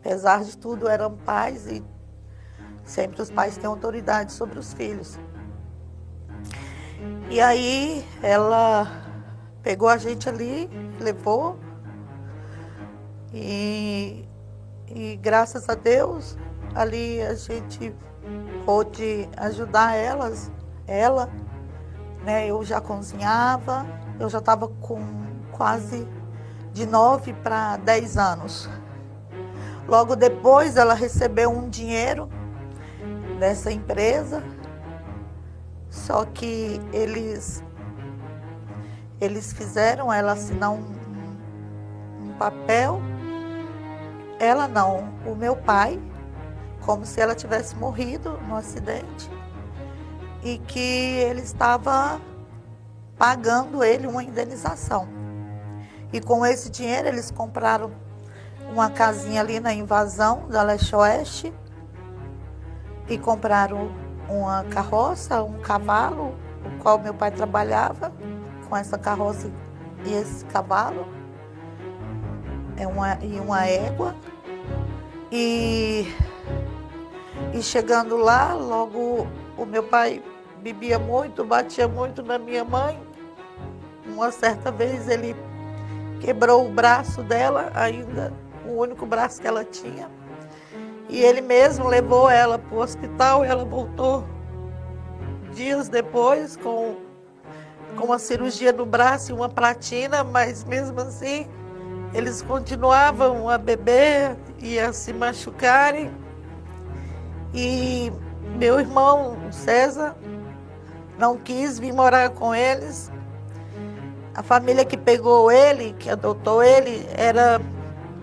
apesar de tudo eram pais e sempre os pais têm autoridade sobre os filhos. E aí ela pegou a gente ali, levou. E graças a Deus, ali a gente pôde ajudar ela, né? Eu já cozinhava, eu já estava com quase de 9 para 10 anos. Logo depois ela recebeu um dinheiro dessa empresa, só que eles fizeram ela assinar um papel, ela não, o meu pai, como se ela tivesse morrido no acidente e que ele estava pagando ele uma indenização. E com esse dinheiro eles compraram uma casinha ali na Invasão da Leste Oeste e compraram uma carroça, um cavalo, o qual meu pai trabalhava com essa carroça e esse cavalo, e uma égua. E chegando lá, logo o meu pai bebia muito, batia muito na minha mãe. Uma certa vez ele quebrou o braço dela, ainda o único braço que ela tinha. E ele mesmo levou ela para o hospital. Ela voltou dias depois com uma cirurgia no braço e uma platina, mas mesmo assim eles continuavam a beber e a se machucarem. E meu irmão César não quis vir morar com eles. A família que pegou ele, que adotou ele, era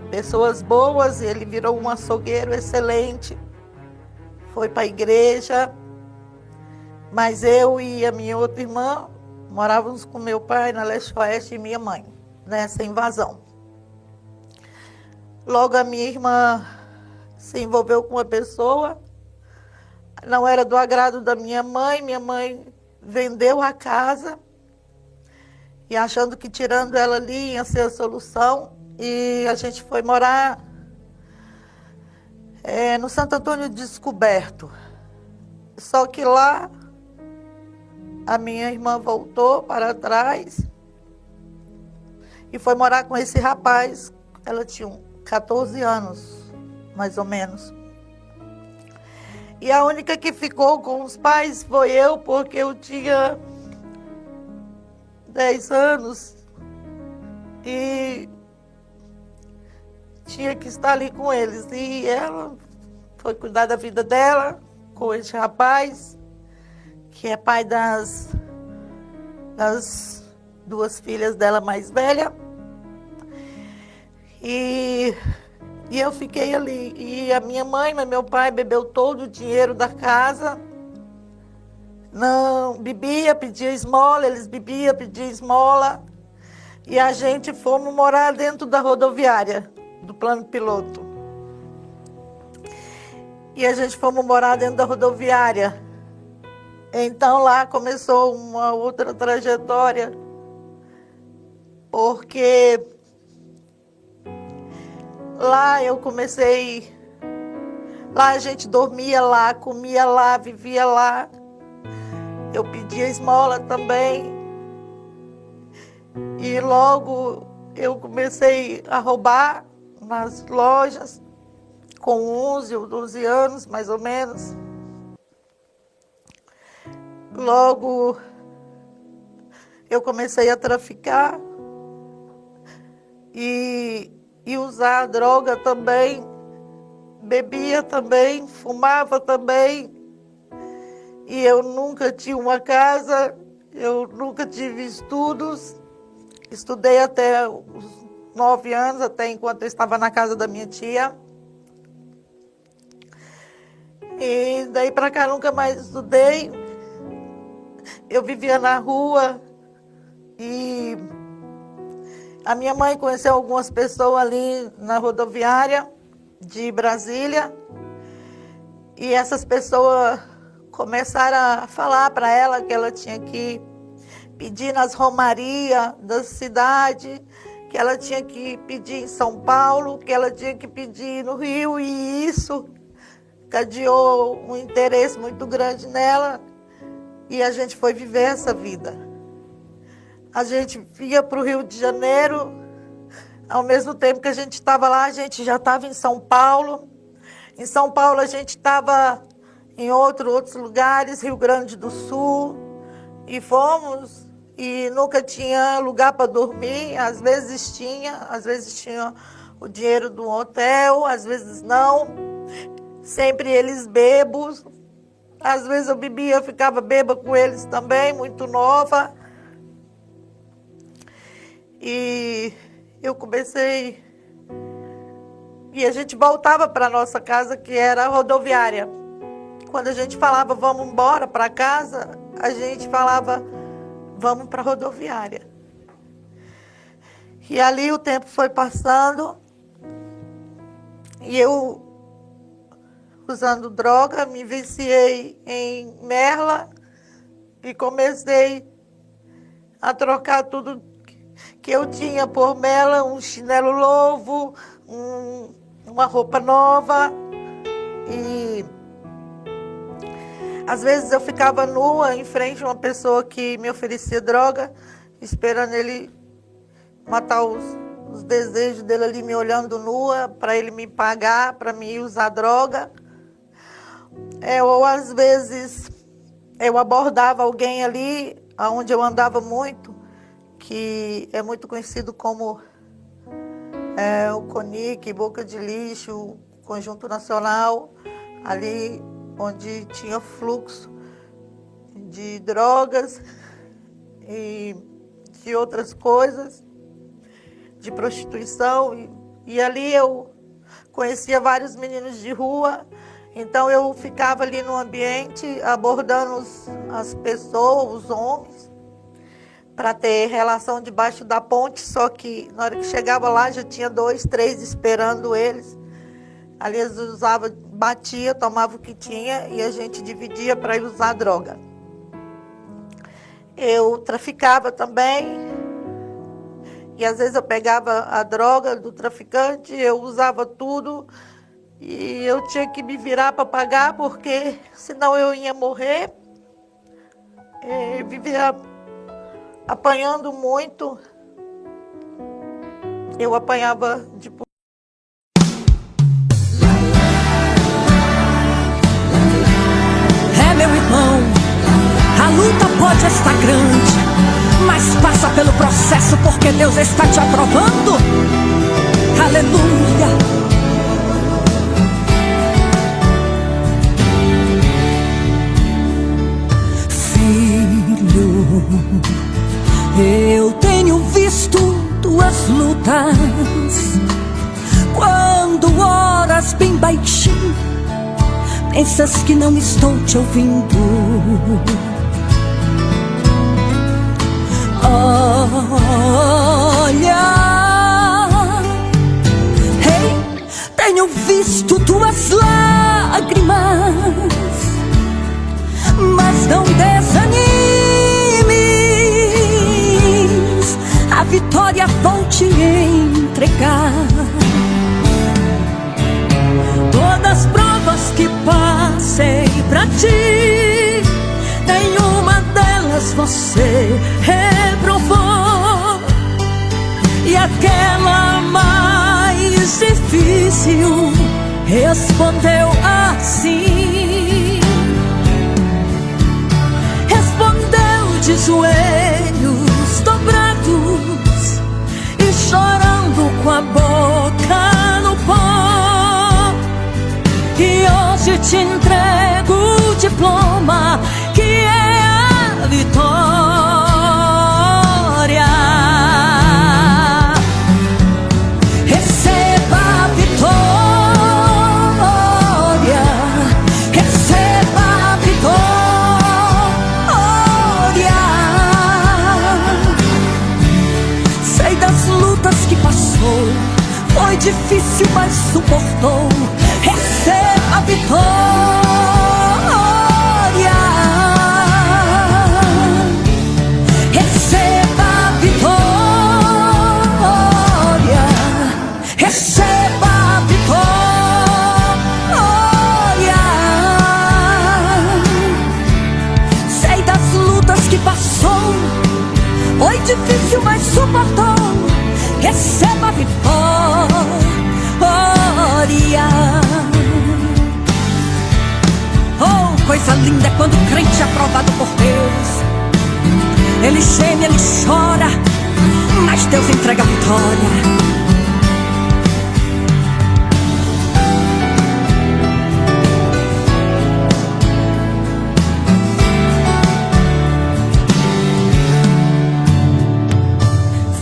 pessoas boas. Ele virou um açougueiro excelente, foi para a igreja. Mas eu e a minha outra irmã morávamos com meu pai na Leste Oeste e minha mãe, nessa invasão. Logo a minha irmã se envolveu com uma pessoa, não era do agrado da minha mãe vendeu a casa e achando que tirando ela ali ia ser a solução. E a gente foi morar no Santo Antônio Descoberto. Só que lá a minha irmã voltou para trás e foi morar com esse rapaz. Ela tinha 14 anos, mais ou menos. E a única que ficou com os pais foi eu, porque eu tinha 10 anos e tinha que estar ali com eles. E ela foi cuidar da vida dela com esse rapaz, que é pai das 2 filhas dela mais velha. E eu fiquei ali. E a minha mãe, meu pai bebeu todo o dinheiro da casa. Não bebia, pedia esmola, eles bebiam, pediam esmola. E a gente fomos morar dentro da rodoviária, do plano piloto. E a gente fomos morar dentro da rodoviária. Então lá começou uma outra trajetória, porque lá eu comecei, lá a gente dormia lá, comia lá, vivia lá. Eu pedia esmola também. E logo eu comecei a roubar nas lojas, com 11 ou 12 anos, mais ou menos. Logo eu comecei a traficar e usar droga também, bebia também, fumava também. E eu nunca tinha uma casa, eu nunca tive estudos. Estudei até os 9 anos, até enquanto eu estava na casa da minha tia. E daí para cá nunca mais estudei. Eu vivia na rua e a minha mãe conheceu algumas pessoas ali na rodoviária de Brasília. E essas pessoas começaram a falar para ela que ela tinha que pedir nas romarias da cidade, que ela tinha que pedir em São Paulo, que ela tinha que pedir no Rio. E isso cadeou um interesse muito grande nela. E a gente foi viver essa vida. A gente ia para o Rio de Janeiro, Ao mesmo tempo que a gente estava lá, a gente já estava em São Paulo. Em São Paulo, a gente estava em outros lugares, Rio Grande do Sul. E fomos, e nunca tinha lugar para dormir. Às vezes tinha o dinheiro do hotel, às vezes não. Sempre eles bêbados. Às vezes eu bebia, ficava bêbada com eles também, muito nova. E eu comecei... E a gente voltava para a nossa casa, que era a rodoviária. Quando a gente falava, vamos embora para casa, a gente falava, vamos para a rodoviária. E ali o tempo foi passando. E eu, usando droga, me viciei em merla. E comecei a trocar tudo que eu tinha por merla, um chinelo novo, uma roupa nova. E às vezes eu ficava nua em frente a uma pessoa que me oferecia droga, esperando ele matar os desejos dele ali, me olhando nua, para ele me pagar, para me usar droga. Ou às vezes eu abordava alguém ali, onde eu andava muito, que é muito conhecido como o CONIC, Boca de Lixo, Conjunto Nacional, ali onde tinha fluxo de drogas e de outras coisas, de prostituição. E ali eu conhecia vários meninos de rua, então eu ficava ali no ambiente abordando as pessoas, os homens, para ter relação debaixo da ponte, só que na hora que chegava lá já tinha 2, 3 esperando eles. Ali eles usavam, batia, tomava o que tinha e a gente dividia para ir usar droga. Eu traficava também, e às vezes eu pegava a droga do traficante, eu usava tudo e eu tinha que me virar para pagar, porque senão eu ia morrer. Vivia apanhando muito. Eu apanhava de... Meu irmão, a luta pode estar grande, mas passa pelo processo, porque Deus está te aprovando. Aleluia. Filho, eu tenho visto tuas lutas, quando oras bem baixinho, pensas que não estou te ouvindo. Olha, hey, tenho visto tuas lágrimas, mas não desanimes, a vitória vou te entregar. Todas as provas que passei pra ti, nenhuma delas você reprovou, e aquela mais difícil respondeu assim. Respondeu de joelhos dobrados e chorando com a boca no pó. E hoje te entrego o diploma, que é a vitória. Receba a vitória, receba a vitória. Sei das lutas que passou, foi difícil, mas suportou. Receba a vitória, receba a vitória, receba a vitória. Sei das lutas que passou, foi difícil, mas suportou. Receba a vitória. linda é quando o crente é aprovado por Deus. Ele geme, ele chora, mas Deus entrega a vitória.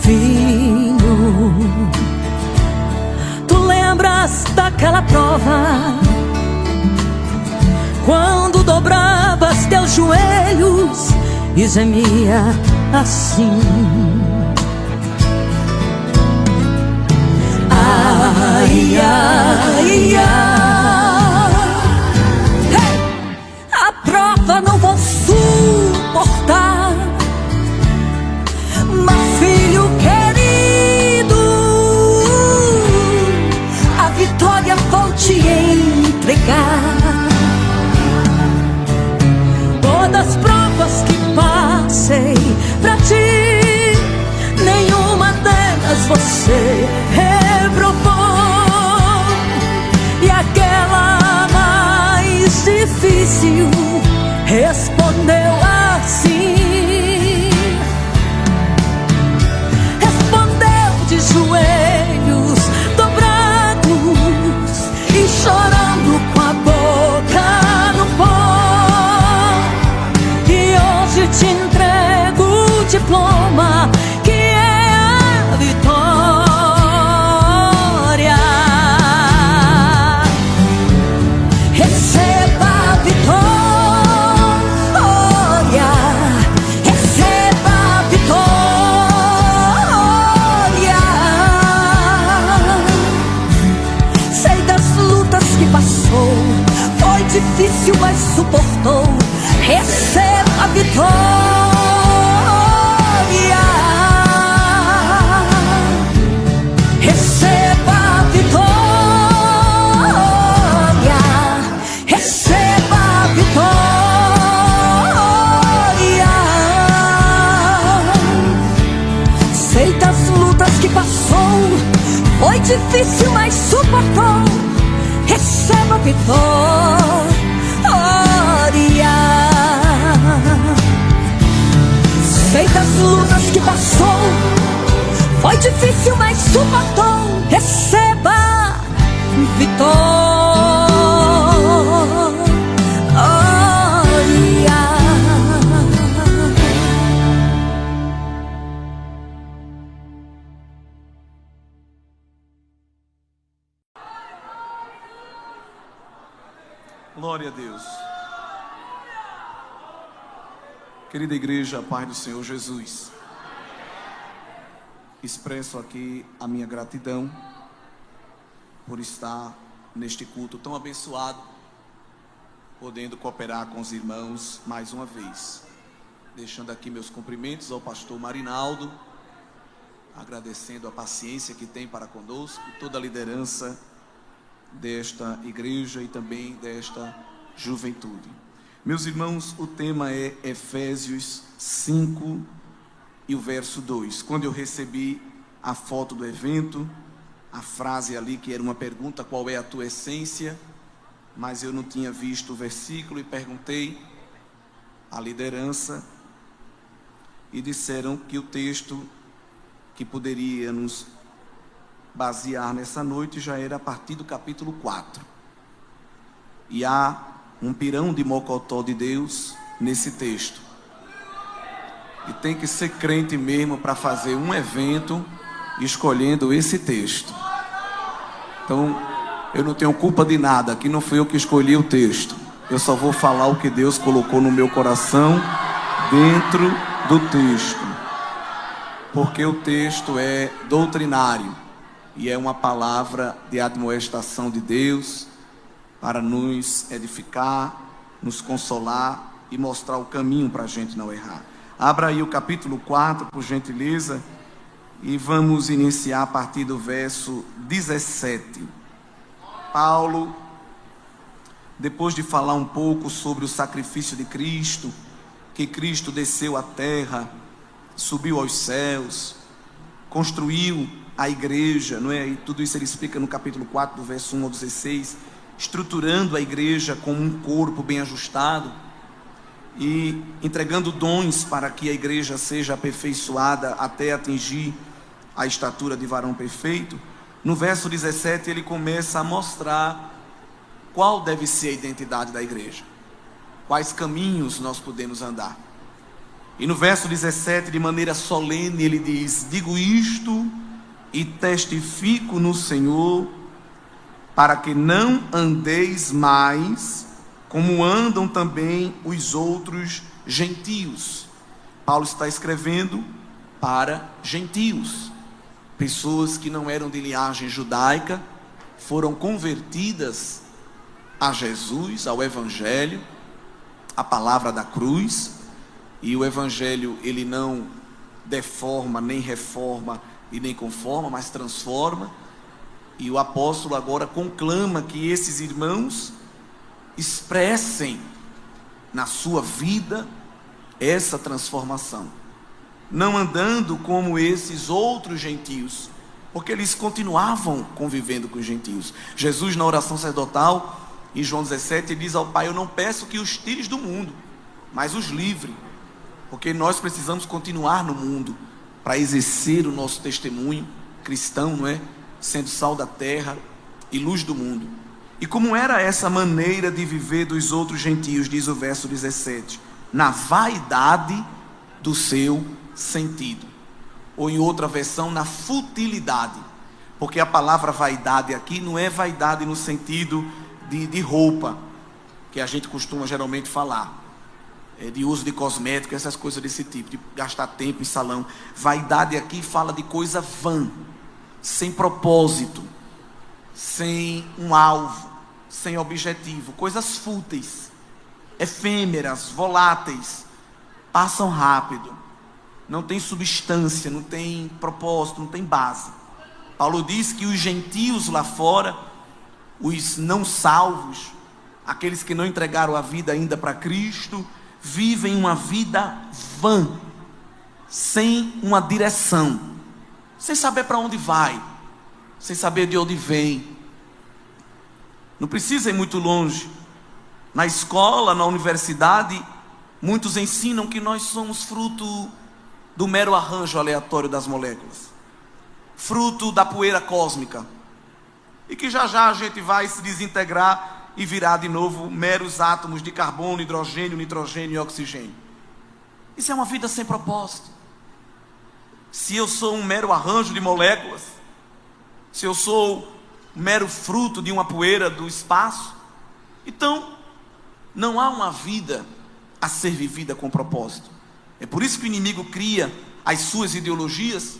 Filho, tu lembras daquela prova, quando dobravas teus joelhos e gemia assim: ai, ai, ai, hey! A prova não vou suportar, mas filho querido, a vitória vou te entregar. Todas as provas que passei pra ti, nenhuma delas você reprovou. E aquela mais difícil respondeu assim, respondeu de joelhos dobrados e chorando com a boca no pó. Te entrego o diploma que é a vitória. Receba a vitória, receba a vitória. Sei das lutas que passou, foi difícil, mas suportou. Receba a vitória, receba a vitória, receba a vitória. Sei das lutas que passou, foi difícil, mas suportou. Receba a vitória. Sei das lutas que passou, foi difícil, mas suportou. Receba vitória. Glória a Deus. Querida igreja, paz do Senhor Jesus, expresso aqui a minha gratidão por estar neste culto tão abençoado, podendo cooperar com os irmãos mais uma vez. Deixando aqui meus cumprimentos ao pastor Marinaldo, agradecendo a paciência que tem para conosco, toda a liderança desta igreja e também desta juventude. Meus irmãos, o tema é Efésios 5 e o verso 2. Quando eu recebi a foto do evento, a frase ali que era uma pergunta: qual é a tua essência? Mas eu não tinha visto o versículo e perguntei à liderança e disseram que o texto que poderia nos basear nessa noite já era a partir do capítulo 4. E há um pirão de mocotó de Deus nesse texto. E tem que ser crente mesmo para fazer um evento escolhendo esse texto. Então, eu não tenho culpa de nada, aqui não fui eu que escolhi o texto. Eu só vou falar o que Deus colocou no meu coração dentro do texto. Porque o texto é doutrinário e é uma palavra de admoestação de Deus para nos edificar, nos consolar e mostrar o caminho para a gente não errar. Abra aí o capítulo 4, por gentileza, e vamos iniciar a partir do verso 17. Paulo, depois de falar um pouco sobre o sacrifício de Cristo, que Cristo desceu à terra, subiu aos céus, construiu a igreja, não é? E tudo isso ele explica no capítulo 4, do verso 1 ao 16, estruturando a igreja como um corpo bem ajustado. e entregando dons para que a igreja seja aperfeiçoada até atingir a estatura de varão perfeito, no verso 17 ele começa a mostrar qual deve ser a identidade da igreja, quais caminhos nós podemos andar. E no verso 17, de maneira solene, ele diz: digo isto e testifico no Senhor, para que não andeis mais como andam também os outros gentios. Paulo está escrevendo para gentios, pessoas que não eram de linhagem judaica, foram convertidas a Jesus, ao Evangelho, a palavra da cruz. E o Evangelho, ele não deforma, nem reforma e nem conforma, mas transforma. E o apóstolo agora conclama que esses irmãos expressem na sua vida essa transformação, não andando como esses outros gentios, porque eles continuavam convivendo com os gentios. Jesus, na oração sacerdotal, em João 17, ele diz ao Pai: eu não peço que os tires do mundo, mas os livre, porque nós precisamos continuar no mundo para exercer o nosso testemunho cristão, não é? Sendo sal da terra e luz do mundo. E como era essa maneira de viver dos outros gentios, diz o verso 17, na vaidade do seu sentido, ou em outra versão, na futilidade, porque a palavra vaidade aqui não é vaidade no sentido de roupa, que a gente costuma geralmente falar, de uso de cosméticos, essas coisas desse tipo, de gastar tempo em salão. Vaidade aqui fala de coisa vã, sem propósito, sem um alvo, sem objetivo, coisas fúteis, efêmeras, voláteis, passam rápido, não tem substância, não tem propósito, não tem base. Paulo diz que os gentios lá fora, os não salvos, aqueles que não entregaram a vida ainda para Cristo, vivem uma vida vã, sem uma direção, sem saber para onde vai, sem saber de onde vem. Não precisa ir muito longe. Na escola, na universidade, muitos ensinam que nós somos fruto do mero arranjo aleatório das moléculas, fruto da poeira cósmica, e que já já a gente vai se desintegrar e virar de novo meros átomos de carbono, hidrogênio, nitrogênio e oxigênio. Isso é uma vida sem propósito. Se eu sou um mero arranjo de moléculas, se eu sou um mero fruto de uma poeira do espaço, então não há uma vida a ser vivida com propósito. É por isso que o inimigo cria as suas ideologias,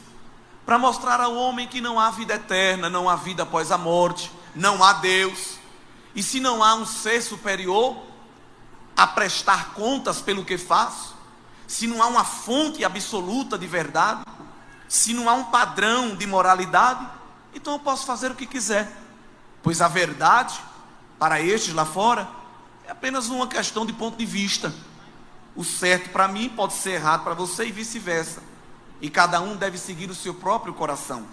para mostrar ao homem que não há vida eterna, não há vida após a morte, não há Deus. E se não há um ser superior a prestar contas pelo que faço, se não há uma fonte absoluta de verdade, se não há um padrão de moralidade, então eu posso fazer o que quiser, pois a verdade, para estes lá fora, é apenas uma questão de ponto de vista. O certo para mim pode ser errado para você e vice-versa, e cada um deve seguir o seu próprio coração.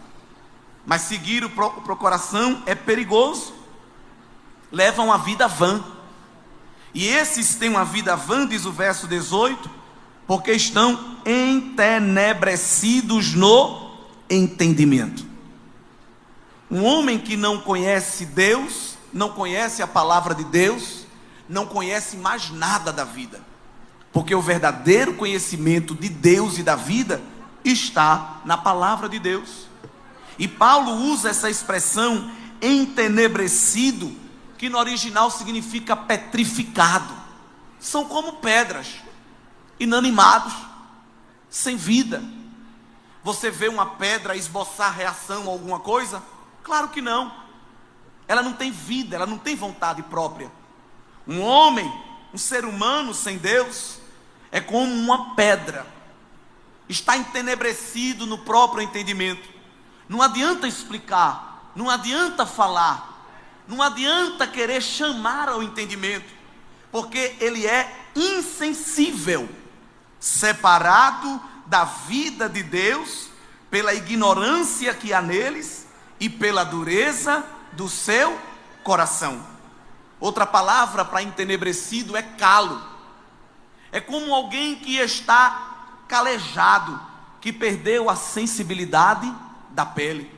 Mas seguir o próprio coração é perigoso, levam a vida vã. E esses têm uma vida vã, diz o verso 18, porque estão entenebrecidos no entendimento. Um homem que não conhece Deus, não conhece a palavra de Deus, não conhece mais nada da vida, porque o verdadeiro conhecimento de Deus e da vida está na palavra de Deus. E Paulo usa essa expressão entenebrecido, que no original significa petrificado. São como pedras, inanimados, sem vida. Você vê uma pedra esboçar reação a alguma coisa? Claro que não. Ela não tem vida, ela não tem vontade própria. Um homem, um ser humano sem Deus, é como uma pedra, está entenebrecido no próprio entendimento. Não adianta explicar, não adianta falar, não adianta querer chamar ao entendimento, porque ele é insensível, separado da vida de Deus, pela ignorância que há neles e pela dureza do seu coração. Outra palavra para entenebrecido é calo. É como alguém que está calejado, que perdeu a sensibilidade da pele.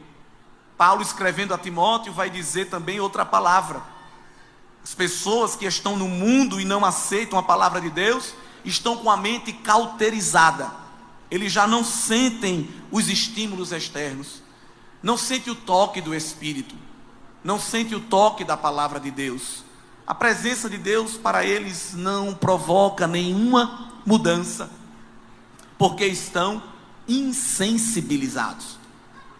Paulo, escrevendo a Timóteo, vai dizer também outra palavra. As pessoas que estão no mundo e não aceitam a palavra de Deus, estão com a mente cauterizada. Eles já não sentem os estímulos externos, não sentem o toque do Espírito, não sentem o toque da palavra de Deus. A presença de Deus para eles não provoca nenhuma mudança, porque estão insensibilizados.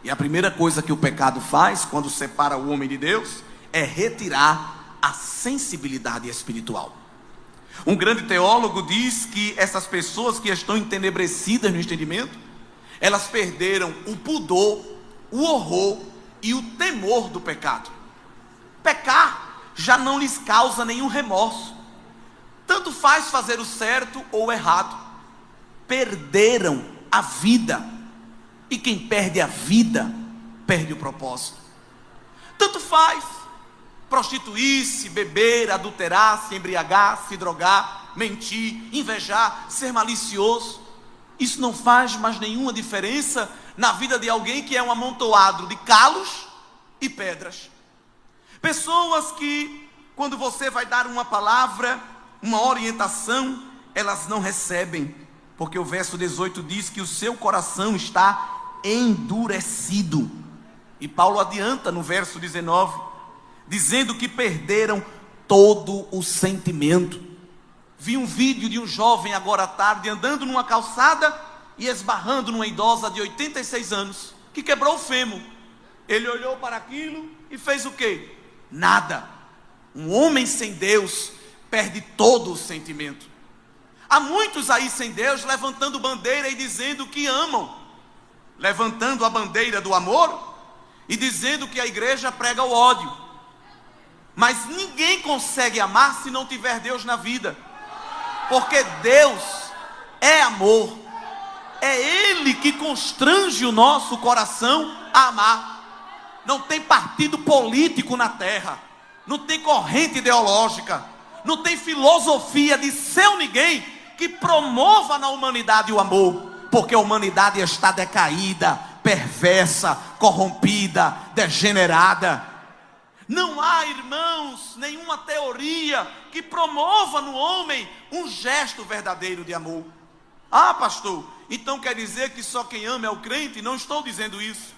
E a primeira coisa que o pecado faz quando separa o homem de Deus é retirar a sensibilidade espiritual. Um grande teólogo diz que essas pessoas que estão entenebrecidas no entendimento, elas perderam o pudor, o horror e o temor do pecado. Pecar já não lhes causa nenhum remorso. Tanto faz fazer o certo ou o errado. Perderam a vida. E quem perde a vida, perde o propósito. Tanto faz prostituir-se, beber, adulterar, se embriagar, se drogar, mentir, invejar, ser malicioso. Isso não faz mais nenhuma diferença na vida de alguém que é um amontoado de calos e pedras. Pessoas que, quando você vai dar uma palavra, uma orientação, elas não recebem, porque o verso 18 diz que o seu coração está endurecido. E Paulo adianta no verso 19, dizendo que perderam todo o sentimento. Vi um vídeo de um jovem agora à tarde andando numa calçada e esbarrando numa idosa de 86 anos, que quebrou o fêmur. Ele olhou para aquilo e fez o quê? Nada. Um homem sem Deus perde todo o sentimento. Há muitos aí sem Deus levantando bandeira e dizendo que amam, levantando a bandeira do amor e dizendo que a igreja prega o ódio. Mas ninguém consegue amar se não tiver Deus na vida, porque Deus é amor. É Ele que constrange o nosso coração a amar. Não tem partido político na terra, não tem corrente ideológica, não tem filosofia de seu ninguém que promova na humanidade o amor, porque a humanidade está decaída, perversa, corrompida, degenerada. Não há, irmãos, nenhuma teoria que promova no homem um gesto verdadeiro de amor. Ah, pastor, então quer dizer que só quem ama é o crente? Não estou dizendo isso.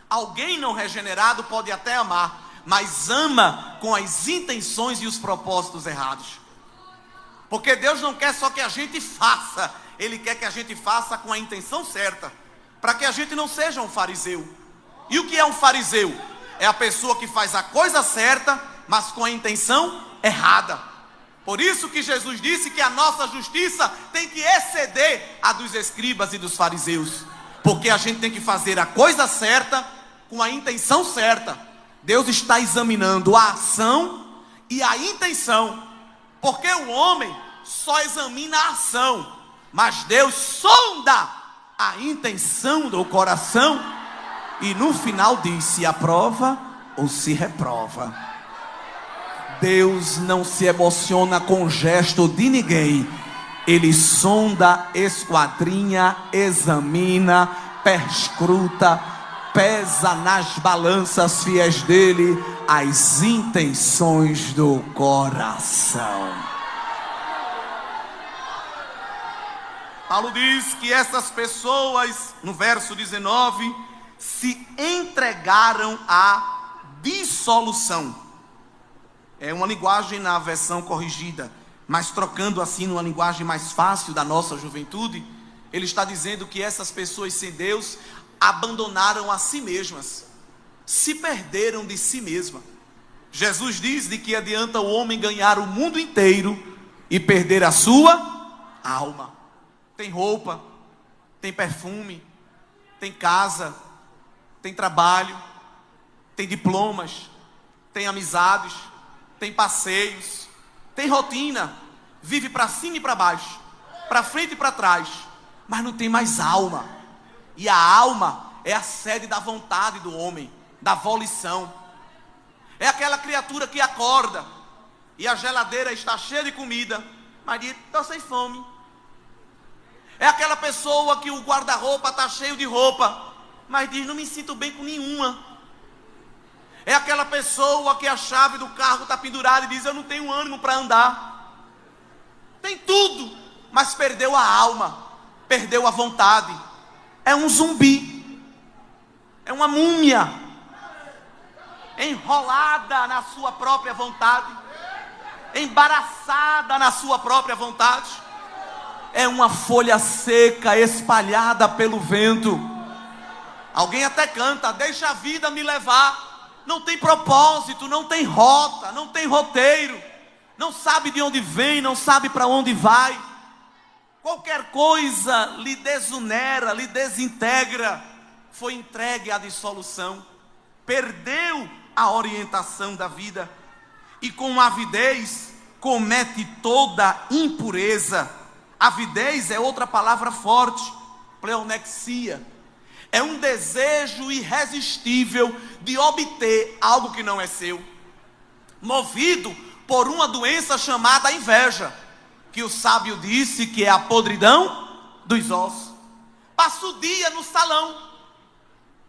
Alguém não regenerado pode até amar, mas ama com as intenções e os propósitos errados. Porque Deus não quer só que a gente faça, Ele quer que a gente faça com a intenção certa, para que a gente não seja um fariseu. E o que é um fariseu? É a pessoa que faz a coisa certa, mas com a intenção errada. Por isso que Jesus disse que a nossa justiça tem que exceder a dos escribas e dos fariseus, porque a gente tem que fazer a coisa certa com a intenção certa. Deus está examinando a ação e a intenção, porque o homem só examina a ação, mas Deus sonda a intenção do coração e no final diz se aprova ou se reprova. Deus não se emociona com o gesto de ninguém. Ele sonda, esquadrinha, examina, perscruta, pesa nas balanças fiéis dele as intenções do coração. Paulo diz que essas pessoas, no verso 19, se entregaram à dissolução. É uma linguagem na versão corrigida, mas trocando assim numa linguagem mais fácil da nossa juventude, ele está dizendo que essas pessoas sem Deus abandonaram a si mesmas, se perderam de si mesma. Jesus diz de que adianta o homem ganhar o mundo inteiro e perder a sua alma. Tem roupa, tem perfume, tem casa, tem trabalho, tem diplomas, tem amizades, tem passeios, tem rotina, vive para cima e para baixo, para frente e para trás, mas não tem mais alma. E a alma é a sede da vontade do homem, da volição. É aquela criatura que acorda e a geladeira está cheia de comida, mas diz: estou sem fome. É aquela pessoa que o guarda-roupa está cheio de roupa, mas diz: não me sinto bem com nenhuma. É aquela pessoa que a chave do carro está pendurada e diz: eu não tenho ânimo para andar. Tem tudo, mas perdeu a alma, perdeu a vontade. É um zumbi, é uma múmia, enrolada na sua própria vontade, embaraçada na sua própria vontade. É uma folha seca espalhada pelo vento. Alguém até canta: deixa a vida me levar. Não tem propósito, não tem rota, não tem roteiro, não sabe de onde vem, não sabe para onde vai. Qualquer coisa lhe desunera, lhe desintegra. Foi entregue à dissolução, perdeu a orientação da vida e com avidez comete toda impureza. Avidez é outra palavra forte, pleonexia. É um desejo irresistível de obter algo que não é seu, movido por uma doença chamada inveja, que o sábio disse que é a podridão dos ossos. Passa o dia no salão,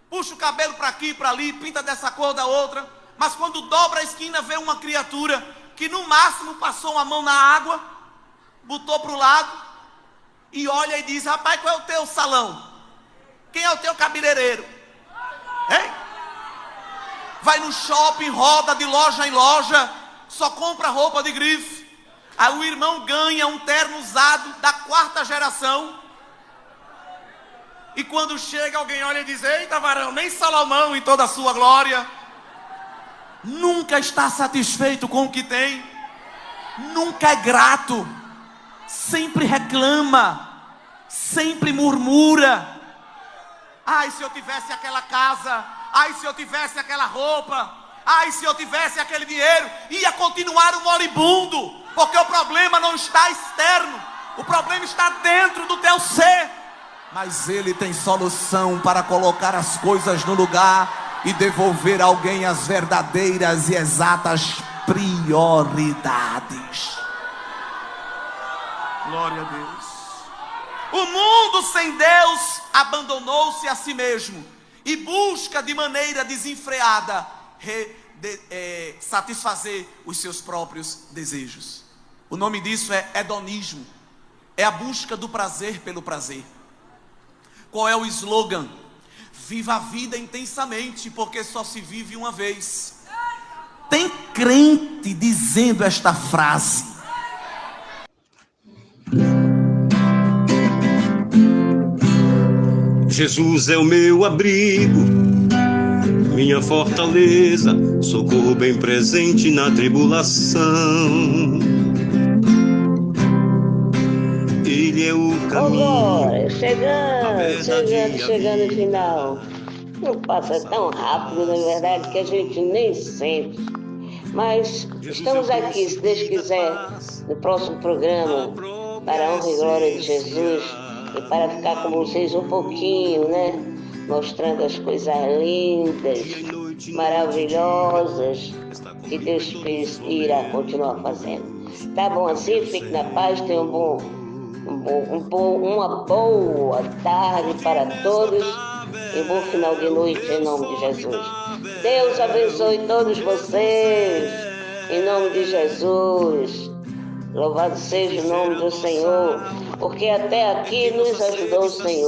puxa o cabelo para aqui, para ali, pinta dessa cor, da outra, mas quando dobra a esquina vê uma criatura que no máximo passou uma mão na água, botou para o lado e olha e diz: rapaz, qual é o teu salão? Quem é o teu cabeleireiro? Hein? Vai no shopping, roda de loja em loja, só compra roupa de grife. Aí o irmão ganha um terno usado da 4ª geração. E quando chega, alguém olha e diz: eita varão, nem Salomão em toda a sua glória. Nunca está satisfeito com o que tem. Nunca é grato. Sempre reclama. Sempre murmura. Ai, se eu tivesse aquela casa. Ai, se eu tivesse aquela roupa. Ai, se eu tivesse aquele dinheiro. Ia continuar o moribundo. Porque o problema não está externo. O problema está dentro do teu ser. Mas Ele tem solução para colocar as coisas no lugar e devolver a alguém as verdadeiras e exatas prioridades. Glória a Deus. O mundo sem Deus abandonou-se a si mesmo e busca de maneira desenfreada satisfazer os seus próprios desejos. O nome disso é hedonismo. É a busca do prazer pelo prazer. Qual é o slogan? Viva a vida intensamente, porque só se vive uma vez. Tem crente dizendo esta frase. Jesus é o meu abrigo, minha fortaleza, socorro bem presente na tribulação. Ele é o caminho. Agora, chegando no final. Não passa tão rápido, na verdade, que a gente nem sente. Mas estamos aqui, se Deus quiser, no próximo programa, para a honra e glória de Jesus, e para ficar com vocês um pouquinho, né? Mostrando as coisas lindas, maravilhosas, que Deus fez e irá continuar fazendo. Tá bom assim? Fique na paz, tenha uma boa tarde para todos e bom final de noite em nome de Jesus. Deus abençoe todos vocês em nome de Jesus. Louvado seja o nome do Senhor, porque até aqui nos ajudou o Senhor.